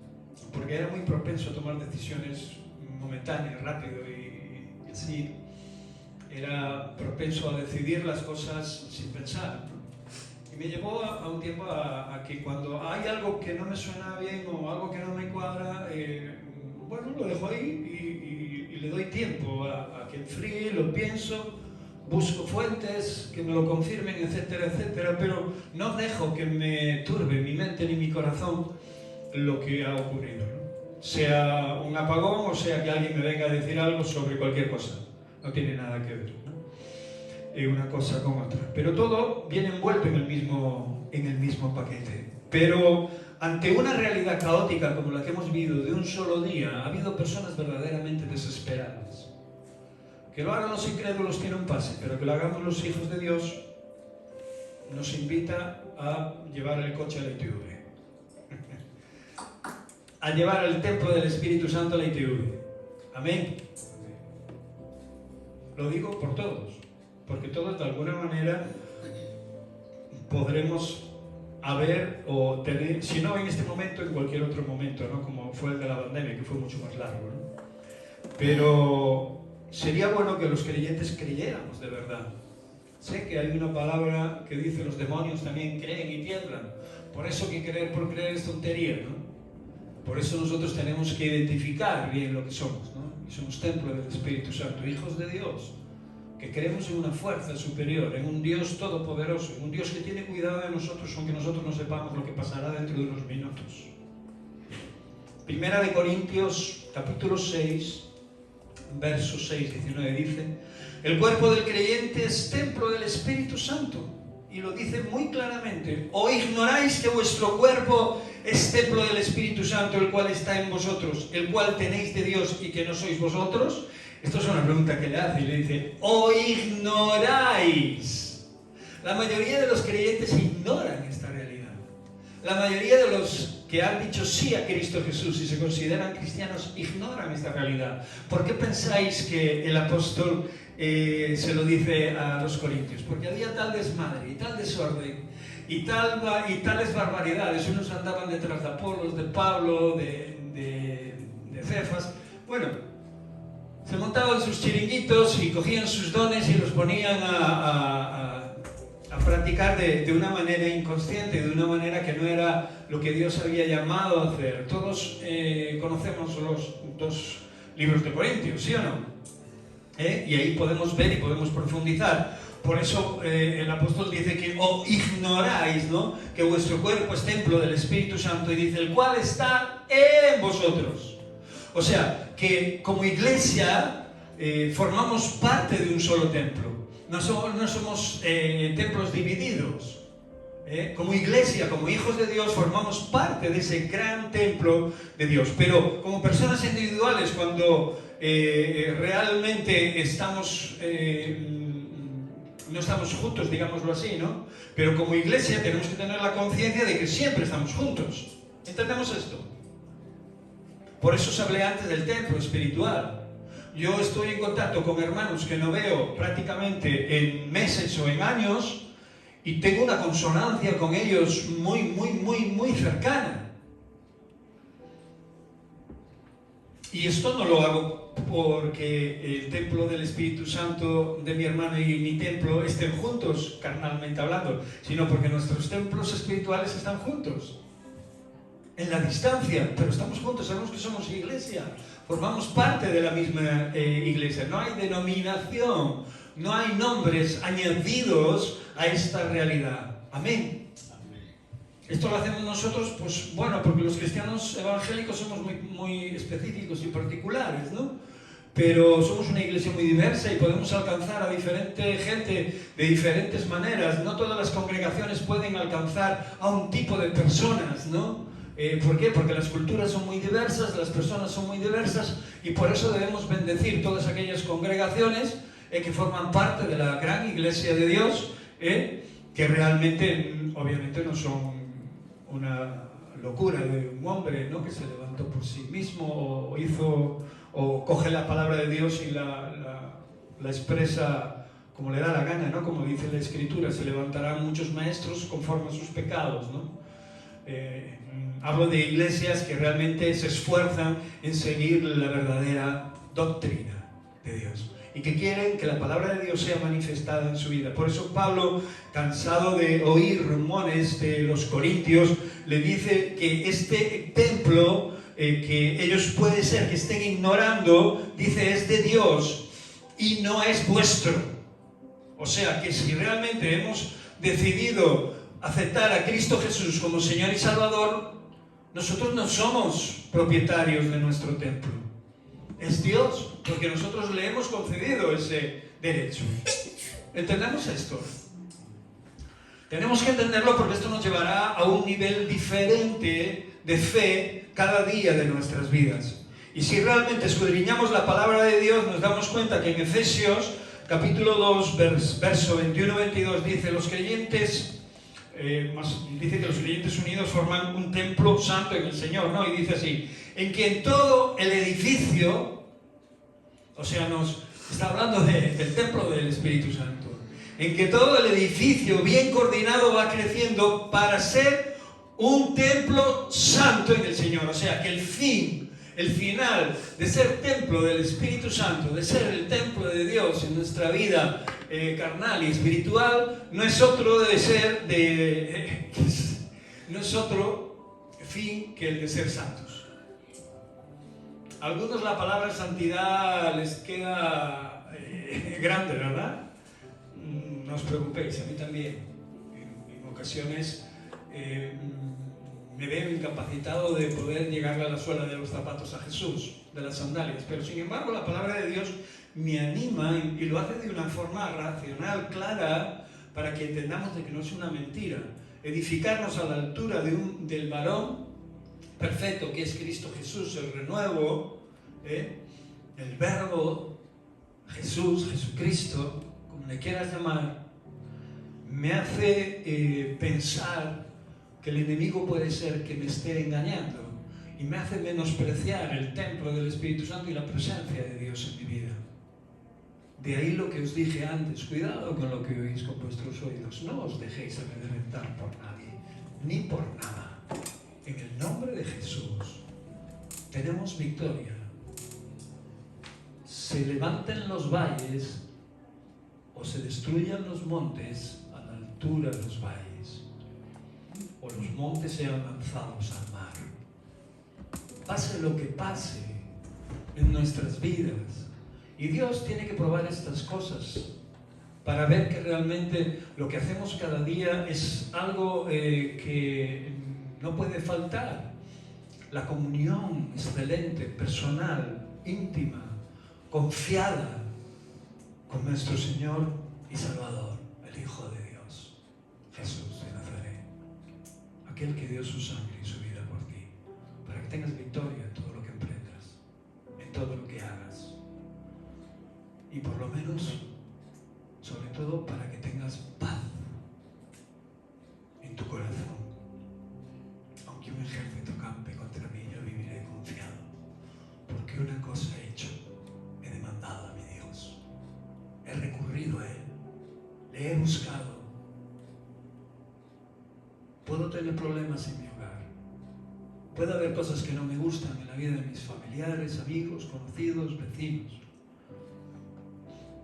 porque era muy propenso a tomar decisiones momentáneas, rápido y así. Era propenso a decidir las cosas sin pensar. Me llevó a un tiempo a que cuando hay algo que no me suena bien o algo que no me cuadra, bueno, lo dejo ahí le doy tiempo a que enfríe, lo pienso, busco fuentes que me lo confirmen, etcétera, etcétera, pero no dejo que me turbe mi mente ni mi corazón lo que ha ocurrido, ¿no? Sea un apagón o sea que alguien me venga a decir algo sobre cualquier cosa. No tiene nada que ver, ¿no? Una cosa con otra. Pero todo viene envuelto en el mismo paquete. Pero ante una realidad caótica como la que hemos vivido de un solo día, ha habido personas verdaderamente desesperadas. Que lo hagan los incrédulos tiene un pase, pero que lo hagamos los hijos de Dios nos invita a llevar el coche a la ITV. A llevar el templo del Espíritu Santo a la ITV. Amén. Lo digo por todos, porque todos de alguna manera podremos haber o tener, si no en este momento, en cualquier otro momento, ¿no? Como fue el de la pandemia, que fue mucho más largo, ¿no? Pero sería bueno que los creyentes creyéramos de verdad. Sé que hay una palabra que dice los demonios también creen y tiemblan. Por eso que creer por creer es tontería, ¿no? Por eso nosotros tenemos que identificar bien lo que somos, ¿no? Y somos templo del Espíritu Santo, hijos de Dios, que creemos en una fuerza superior, en un Dios todopoderoso, en un Dios que tiene cuidado de nosotros, aunque nosotros no sepamos lo que pasará dentro de unos minutos. Primera de Corintios, capítulo 6, verso 6, 19, dice: el cuerpo del creyente es templo del Espíritu Santo. Y lo dice muy claramente. ¿O ignoráis que vuestro cuerpo es templo del Espíritu Santo, el cual está en vosotros, el cual tenéis de Dios y que no sois vosotros? Esto es una pregunta que le hace y le dice: ¿o ignoráis? La mayoría de los creyentes ignoran esta realidad. La mayoría de los que han dicho sí a Cristo Jesús y se consideran cristianos ignoran esta realidad. ¿Por qué pensáis que el apóstol se lo dice a los corintios? Porque había tal desmadre y tal desorden y tales barbaridades. Unos andaban detrás de Apolos, de Pablo, de Cefas. Bueno, se montaban sus chiringuitos y cogían sus dones y los ponían a practicar de una manera inconsciente, de una manera que no era lo que Dios había llamado a hacer. Todos conocemos los dos libros de Corintios, ¿sí o no? Y ahí podemos ver y podemos profundizar. Por eso el apóstol dice que o ignoráis, ¿no?, que vuestro cuerpo es templo del Espíritu Santo, y dice el cual está en vosotros. O sea, que como iglesia formamos parte de un solo templo. No somos templos divididos. Como iglesia, como hijos de Dios, formamos parte de ese gran templo de Dios. Pero como personas individuales, cuando realmente estamos, no estamos juntos, digámoslo así, ¿no? Pero como iglesia tenemos que tener la conciencia de que siempre estamos juntos. ¿Entendemos esto? Por eso os hablé antes del templo espiritual. Yo estoy en contacto con hermanos que no veo prácticamente en meses o en años, y tengo una consonancia con ellos muy cercana. Y esto no lo hago porque el templo del Espíritu Santo de mi hermano y mi templo estén juntos, carnalmente hablando, sino porque nuestros templos espirituales están juntos. En la distancia, pero estamos juntos, sabemos que somos iglesia, formamos parte de la misma iglesia. No hay denominación, no hay nombres añadidos a esta realidad. Amén. Esto lo hacemos nosotros, pues bueno, porque los cristianos evangélicos somos muy específicos y particulares, ¿no? Pero somos una iglesia muy diversa y podemos alcanzar a diferente gente de diferentes maneras. No todas las congregaciones pueden alcanzar a un tipo de personas, ¿no? ¿Por qué? Porque las culturas son muy diversas, las personas son muy diversas, y por eso debemos bendecir todas aquellas congregaciones que forman parte de la gran iglesia de Dios, que realmente, obviamente, no son una locura de un hombre, ¿no?, que se levantó por sí mismo o coge la palabra de Dios y la expresa como le da la gana, ¿no? Como dice la Escritura, se levantarán muchos maestros conforme a sus pecados, ¿no? Hablo de iglesias que realmente se esfuerzan en seguir la verdadera doctrina de Dios y que quieren que la palabra de Dios sea manifestada en su vida. Por eso Pablo, cansado de oír rumores de los corintios, le dice que este templo que ellos puede ser que estén ignorando, dice, es de Dios y no es vuestro. O sea, que si realmente hemos decidido aceptar a Cristo Jesús como Señor y Salvador, nosotros no somos propietarios de nuestro templo. Es Dios, porque nosotros le hemos concedido ese derecho. ¿Entendemos esto? Tenemos que entenderlo porque esto nos llevará a un nivel diferente de fe cada día de nuestras vidas. Y si realmente escudriñamos la palabra de Dios, nos damos cuenta que en Efesios capítulo 2, verso 21-22 dice, los creyentes, dice que los creyentes unidos forman un templo santo en el Señor, ¿no? Y dice así, en que en todo el edificio, o sea, nos está hablando del templo del Espíritu Santo, en que todo el edificio bien coordinado va creciendo para ser un templo santo en el Señor. O sea, que el final de ser templo del Espíritu Santo, de ser el templo de Dios en nuestra vida carnal y espiritual, no es otro no es otro fin que el de ser santos. A algunos la palabra santidad les queda grande, ¿verdad? No os preocupéis, a mí también. En ocasiones me veo incapacitado de poder llegarle a la suela de los zapatos a Jesús, de las sandalias, pero sin embargo la palabra de Dios me anima y lo hace de una forma racional, clara, para que entendamos de que no es una mentira. Edificarnos a la altura del varón perfecto que es Cristo Jesús, el renuevo, el verbo Jesús, Jesucristo, como le quieras llamar, me hace pensar que el enemigo puede ser que me esté engañando y me hace menospreciar el templo del Espíritu Santo y la presencia de Dios en mi vida. De ahí lo que os dije antes, cuidado con lo que oís con vuestros oídos, no os dejéis amedrentar por nadie, ni por nada. En el nombre de Jesús tenemos victoria. Se levanten los valles o se destruyan los montes a la altura de los valles, o los montes sean lanzados al mar. Pase lo que pase en nuestras vidas, y Dios tiene que probar estas cosas para ver que realmente lo que hacemos cada día es algo que no puede faltar. La comunión excelente, personal, íntima, confiada con nuestro Señor y Salvador, el Hijo de Dios, Jesús de Nazaret, aquel que dio su sangre y su vida por ti, para que tengas victoria en todo lo que emprendas, en todo lo que hagas, y por lo menos, sobre todo, para que tengas paz en tu corazón. Aunque un ejército campe contra mí, yo viviré confiado, porque una cosa he hecho, he demandado a mi Dios, he recurrido a Él, le he buscado. Puedo tener problemas en mi hogar, puede haber cosas que no me gustan en la vida de mis familiares, amigos, conocidos, vecinos,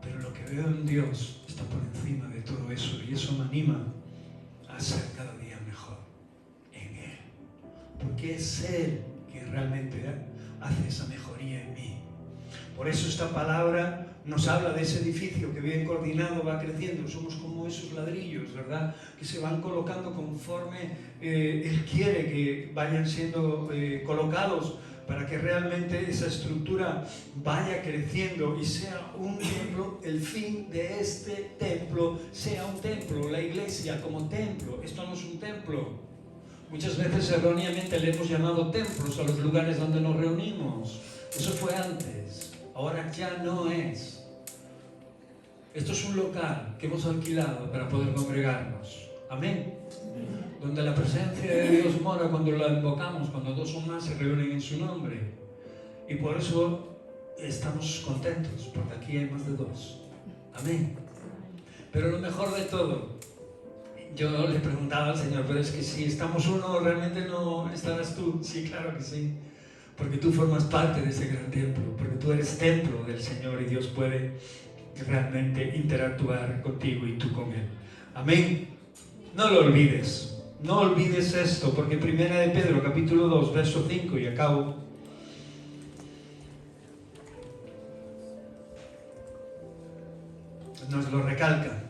pero lo que veo en Dios está por encima de todo eso, y eso me anima a ser cada día mejor en Él, porque es Él quien realmente hace esa mejoría en mí. Por eso esta palabra nos habla de ese edificio que bien coordinado va creciendo. Somos como esos ladrillos, ¿verdad?, que se van colocando conforme Él quiere que vayan siendo colocados, para que realmente esa estructura vaya creciendo y sea un templo. El fin de este templo sea un templo, la iglesia como templo. Esto no es un templo. Muchas veces erróneamente le hemos llamado templos a los lugares donde nos reunimos. Eso fue antes, ahora ya no es. Esto es un local que hemos alquilado para poder congregarnos. Amén. Donde la presencia de Dios mora cuando la invocamos, cuando dos o más se reúnen en su nombre. Y por eso estamos contentos, porque aquí hay más de dos. Amén. Pero lo mejor de todo, yo le preguntaba al Señor, pero es que si estamos uno, ¿realmente no estarás tú? Sí, claro que sí. Porque tú formas parte de ese gran templo, porque tú eres templo del Señor y Dios puede realmente interactuar contigo y tú con Él. Amén. No lo olvides. No olvides esto, porque Primera de Pedro, capítulo 2, verso 5, y acabo, nos lo recalca.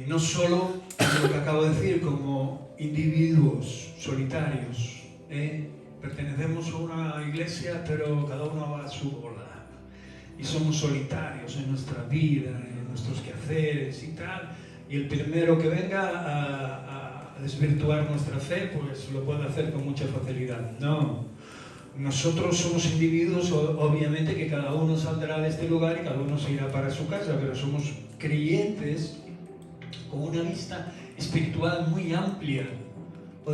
No solo lo que acabo de decir, como individuos solitarios, pertenecemos a una iglesia, pero cada uno va a su bola. Y somos solitarios en nuestra vida, en nuestros quehaceres y tal. Y el primero que venga a desvirtuar nuestra fe, pues lo puede hacer con mucha facilidad. No. Nosotros somos individuos, obviamente, que cada uno saldrá de este lugar y cada uno se irá para su casa, pero somos creyentes con una vista espiritual muy amplia, o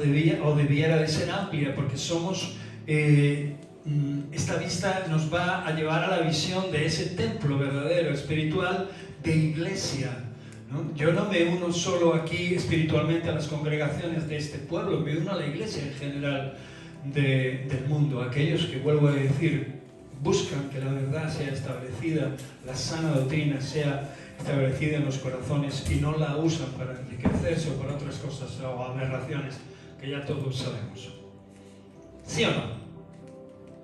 debiera de ser amplia, porque somos, esta vista nos va a llevar a la visión de ese templo verdadero, espiritual, de iglesia, ¿no? Yo no me uno solo aquí espiritualmente a las congregaciones de este pueblo, me uno a la iglesia en general del mundo, aquellos que, vuelvo a decir, buscan que la verdad sea establecida, la sana doctrina sea establecida en los corazones y no la usan para enriquecerse o para otras cosas o aberraciones que ya todos sabemos. ¿Sí o no?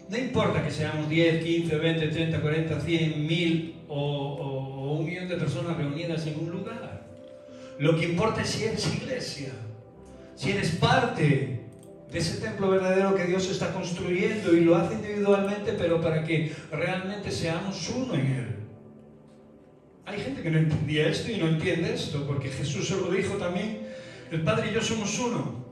No importa que seamos 10, 15, 20, 30, 40, 100, 1000 o 1 millón de personas reunidas en un lugar. Lo que importa es si eres iglesia, si eres parte de ese templo verdadero que Dios está construyendo, y lo hace individualmente, pero para que realmente seamos uno en Él. Hay gente que no entendía esto y no entiende esto, porque Jesús se lo dijo también: el Padre y yo somos uno.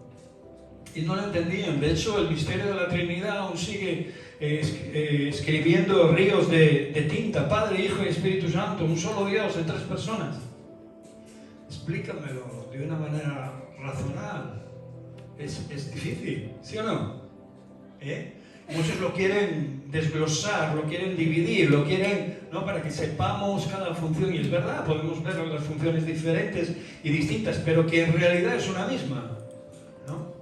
Y no lo entendían. De hecho, el misterio de la Trinidad aún sigue escribiendo ríos de tinta. Padre, Hijo y Espíritu Santo, un solo Dios en 3 personas. Explícamelo de una manera razonable. Es difícil, ¿sí o no? Muchos lo quieren desglosar, lo quieren dividir, lo quieren, ¿no?, para que sepamos cada función, y es verdad, podemos ver las funciones diferentes y distintas, pero que en realidad es una misma, ¿no?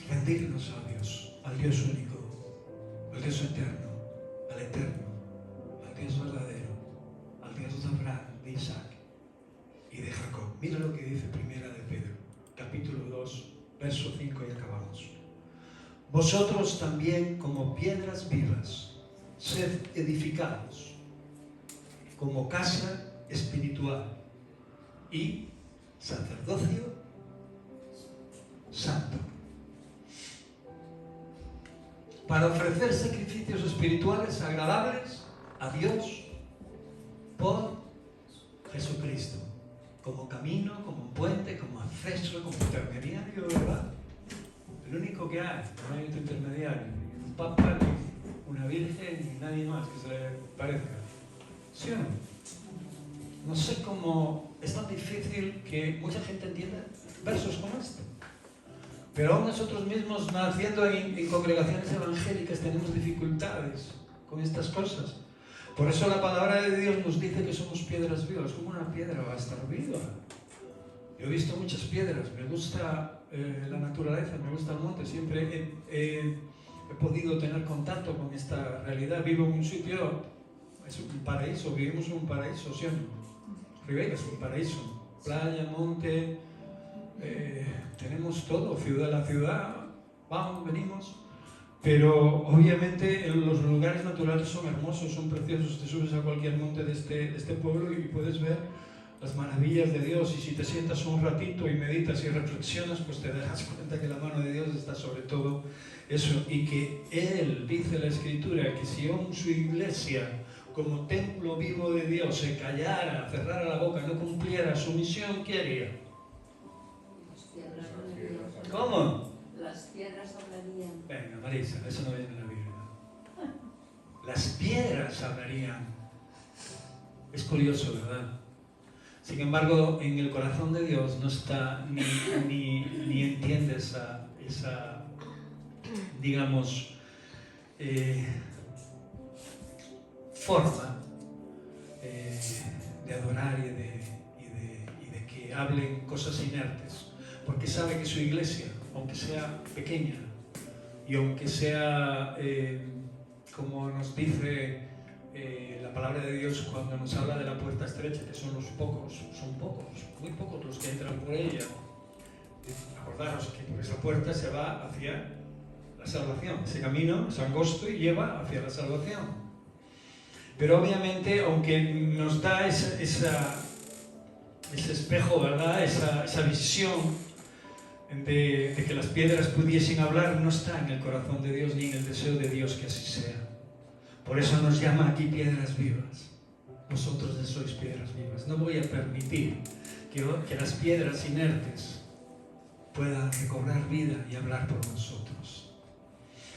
Rendirnos a Dios, al Dios único, al Dios eterno, al Dios verdadero, al Dios de Abraham, de Isaac y de Jacob. Mira lo que dice Primera de Pedro, capítulo 2, verso 5, y acabamos. Vosotros también, como piedras vivas, sed edificados como casa espiritual y sacerdocio santo, para ofrecer sacrificios espirituales agradables a Dios por Jesucristo, como camino, como puente, como acceso, como intermediario, ¿verdad? El único que hay, no hay otro intermediario, ni un papa, ni una virgen, ni nadie más que se le parezca. ¿Sí o no? No sé cómo es tan difícil que mucha gente entienda versos como este. Pero aún nosotros mismos, naciendo en congregaciones evangélicas, tenemos dificultades con estas cosas. Por eso la palabra de Dios nos dice que somos piedras vivas. ¿Cómo una piedra va a estar viva? Yo he visto muchas piedras, me gusta la naturaleza, me gusta el monte, siempre he podido tener contacto con esta realidad. Vivo en un sitio, es un paraíso, vivimos en un paraíso, ¿sí o no? Ribera es un paraíso, playa, monte, tenemos todo, la ciudad, vamos, venimos. Pero obviamente los lugares naturales son hermosos, son preciosos. Te subes a cualquier monte de este pueblo y puedes ver las maravillas de Dios, y si te sientas un ratito y meditas y reflexionas, pues te darás cuenta que la mano de Dios está sobre todo eso, y que Él, dice la Escritura, que si aún su iglesia como templo vivo de Dios se callara, cerrara la boca, no cumpliera su misión, ¿qué haría? ¿Cómo? Las piedras hablarían. Venga, Marisa, eso no viene en la Biblia. Las piedras hablarían. Es curioso, ¿verdad? Sin embargo, en el corazón de Dios no está ni entiende esa digamos, forma de adorar y de que hablen cosas inertes, porque sabe que su iglesia, aunque sea pequeña y aunque sea, como nos dice la palabra de Dios cuando nos habla de la puerta estrecha, que son muy pocos los que entran por ella. Acordaros que por esa puerta se va hacia la salvación. Ese camino es angosto y lleva hacia la salvación. Pero obviamente, aunque nos da ese espejo, ¿verdad? Esa visión de que las piedras pudiesen hablar, no está en el corazón de Dios ni en el deseo de Dios que así sea. Por eso nos llama aquí piedras vivas. Vosotros sois piedras vivas. No voy a permitir que las piedras inertes puedan recobrar vida y hablar por nosotros.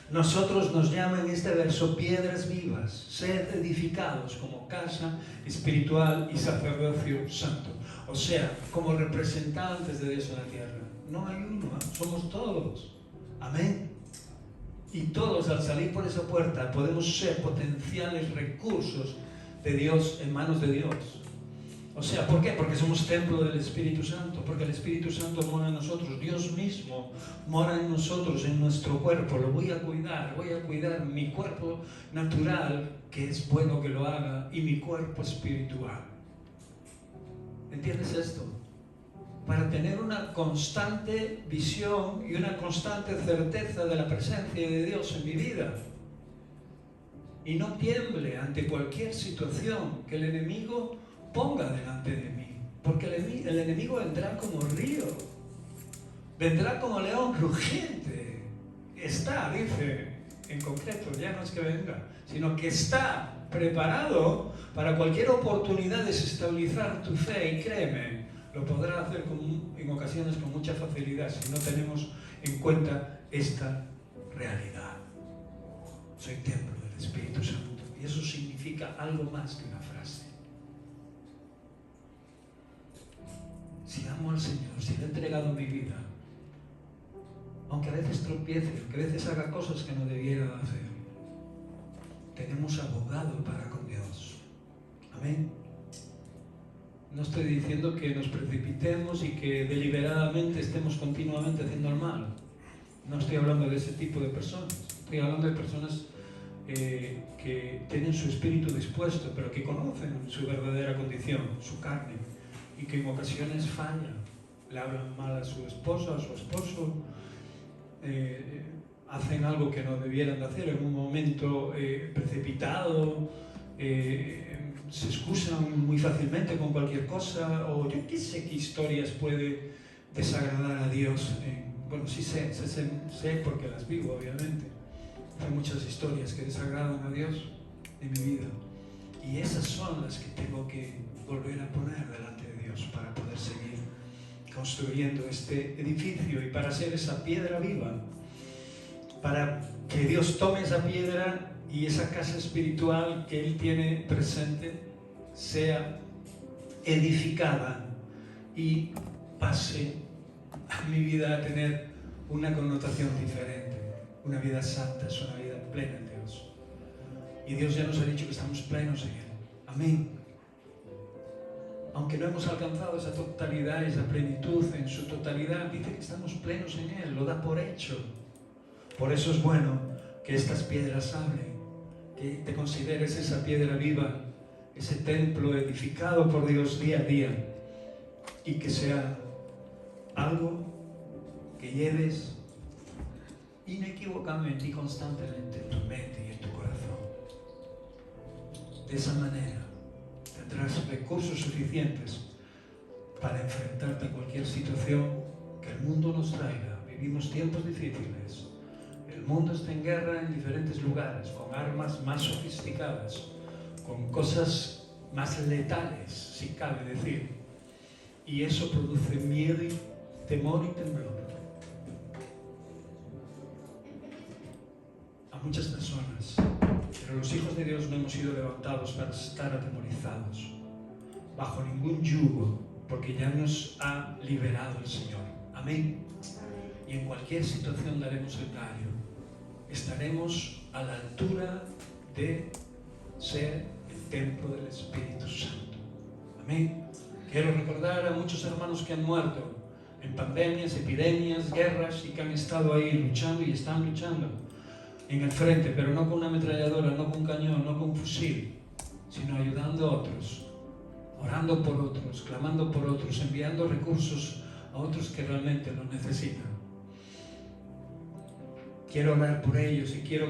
Nosotros nos llama en este verso piedras vivas, sed edificados como casa espiritual y sacerdocio santo. O sea, como representantes de Dios en la tierra. No hay uno, somos todos. Amén. Y todos al salir por esa puerta podemos ser potenciales recursos de Dios en manos de Dios. O sea, ¿por qué? Porque somos templo del Espíritu Santo, porque el Espíritu Santo mora en nosotros, Dios mismo mora en nosotros, en nuestro cuerpo. Lo voy a cuidar mi cuerpo natural, que es bueno que lo haga, y mi cuerpo espiritual. ¿Entiendes esto? Para tener una constante visión y una constante certeza de la presencia de Dios en mi vida. Y no tiemble ante cualquier situación que el enemigo ponga delante de mí. Porque el enemigo vendrá como río. Vendrá como león rugiente. Está, dice, en concreto, ya no es que venga, sino que está preparado para cualquier oportunidad de desestabilizar tu fe. Y créeme, lo podrá hacer en ocasiones con mucha facilidad si no tenemos en cuenta esta realidad. Soy templo del Espíritu Santo. Y eso significa algo más que una frase. Si amo al Señor, si le he entregado mi vida, aunque a veces tropiece, aunque a veces haga cosas que no debiera hacer, tenemos abogado para con Dios. Amén. No estoy diciendo que nos precipitemos y que deliberadamente estemos continuamente haciendo el mal. No estoy hablando de ese tipo de personas. Estoy hablando de personas que tienen su espíritu dispuesto, pero que conocen su verdadera condición, su carne, y que en ocasiones fallan. Le hablan mal a su esposa, a su esposo, hacen algo que no debieran de hacer en un momento precipitado, se excusan muy fácilmente con cualquier cosa, o yo qué sé qué historias puede desagradar a Dios. Bueno, sí sé porque las vivo, obviamente. Hay muchas historias que desagradan a Dios en mi vida, y esas son las que tengo que volver a poner delante de Dios para poder seguir construyendo este edificio y para ser esa piedra viva, para que Dios tome esa piedra y esa casa espiritual que Él tiene presente sea edificada y pase a mi vida a tener una connotación diferente. Una vida santa es una vida plena en Dios. Y Dios ya nos ha dicho que estamos plenos en Él. Amén. Aunque no hemos alcanzado esa totalidad, esa plenitud en su totalidad, dice que estamos plenos en Él, lo da por hecho. Por eso es bueno que estas piedras hablen, que te consideres esa piedra viva, ese templo edificado por Dios día a día, y que sea algo que lleves inequívocamente y constantemente en tu mente y en tu corazón. De esa manera tendrás recursos suficientes para enfrentarte a cualquier situación que el mundo nos traiga. Vivimos tiempos difíciles. El mundo está en guerra en diferentes lugares, con armas más sofisticadas, con cosas más letales, si cabe decir. Y eso produce miedo, y temor y temblor a muchas personas. Pero los hijos de Dios no hemos sido levantados para estar atemorizados, bajo ningún yugo, porque ya nos ha liberado el Señor. Amén. Y en cualquier situación daremos el callo. Estaremos a la altura de ser el templo del Espíritu Santo. Amén. Quiero recordar a muchos hermanos que han muerto en pandemias, epidemias, guerras, y que han estado ahí luchando y están luchando en el frente, pero no con una ametralladora, no con un cañón, no con un fusil, sino ayudando a otros, orando por otros, clamando por otros, enviando recursos a otros que realmente lo necesitan. Quiero orar por ellos y quiero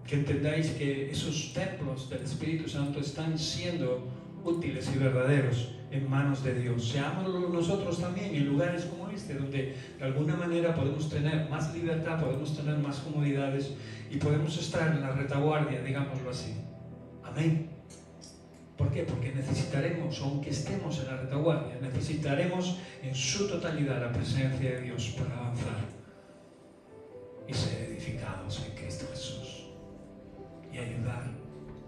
que entendáis que esos templos del Espíritu Santo están siendo útiles y verdaderos en manos de Dios. Seámoslo nosotros también en lugares como este, donde de alguna manera podemos tener más libertad, podemos tener más comodidades y podemos estar en la retaguardia, digámoslo así. Amén. ¿Por qué? Porque necesitaremos, aunque estemos en la retaguardia, necesitaremos en su totalidad la presencia de Dios para avanzar y ser edificados en Cristo Jesús y ayudar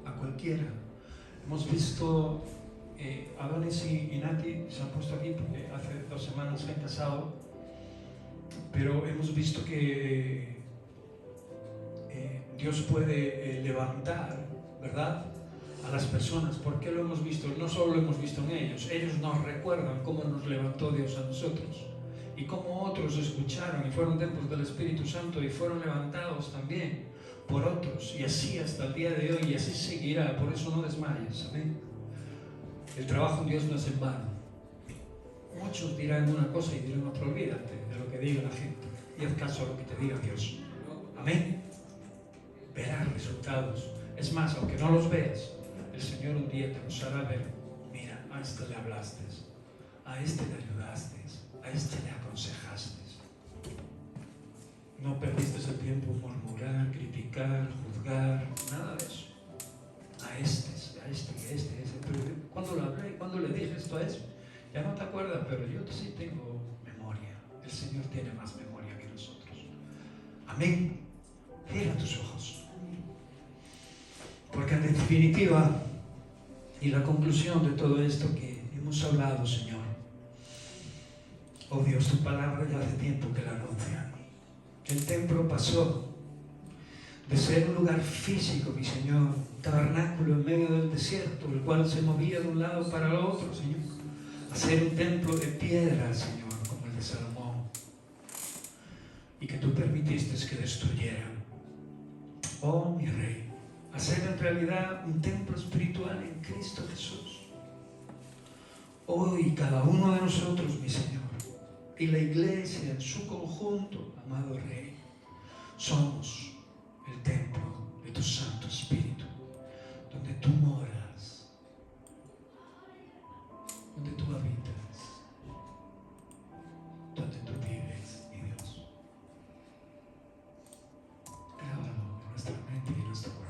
a cualquiera. Hemos visto, Adonis y Nati se han puesto aquí porque hace 2 semanas se han casado, pero hemos visto que Dios puede levantar, ¿verdad?, a las personas. ¿Por qué lo hemos visto? No solo lo hemos visto en ellos, ellos nos recuerdan cómo nos levantó Dios a nosotros y cómo otros escucharon y fueron templos del Espíritu Santo y fueron levantados también por otros, y así hasta el día de hoy, y así seguirá. Por eso no desmayes, amén. El trabajo en Dios no es en vano. Muchos dirán una cosa y dirán otra. Olvídate de lo que diga la gente y haz caso a lo que te diga Dios, amén. Verás resultados. Es más, aunque no los veas, el Señor un día te los hará ver. Mira, a este le hablaste, a este le ayudaste, a este le aconsejaste. No perdiste el tiempo en murmurar, criticar, juzgar, nada de eso. A este. Pero cuando le hablé, cuando le dije esto a eso, ya no te acuerdas, pero yo sí tengo memoria. El Señor tiene más memoria que nosotros. Amén. Cierra tus ojos. Porque en definitiva, y la conclusión de todo esto que hemos hablado, Señor, oh Dios, tu palabra ya hace tiempo que la anuncia. El templo pasó de ser un lugar físico, mi Señor, un tabernáculo en medio del desierto, el cual se movía de un lado para el otro, Señor, a ser un templo de piedra, Señor, como el de Salomón, y que tú permitiste que destruyeran. Oh, mi Rey, a ser en realidad un templo espiritual en Cristo Jesús. Hoy cada uno de nosotros, mi Señor, y la iglesia en su conjunto, amado Rey, somos el templo de tu Santo Espíritu, donde tú moras, donde tú habitas, donde tú vives, mi Dios. Grábalo en nuestra mente y en nuestro corazón.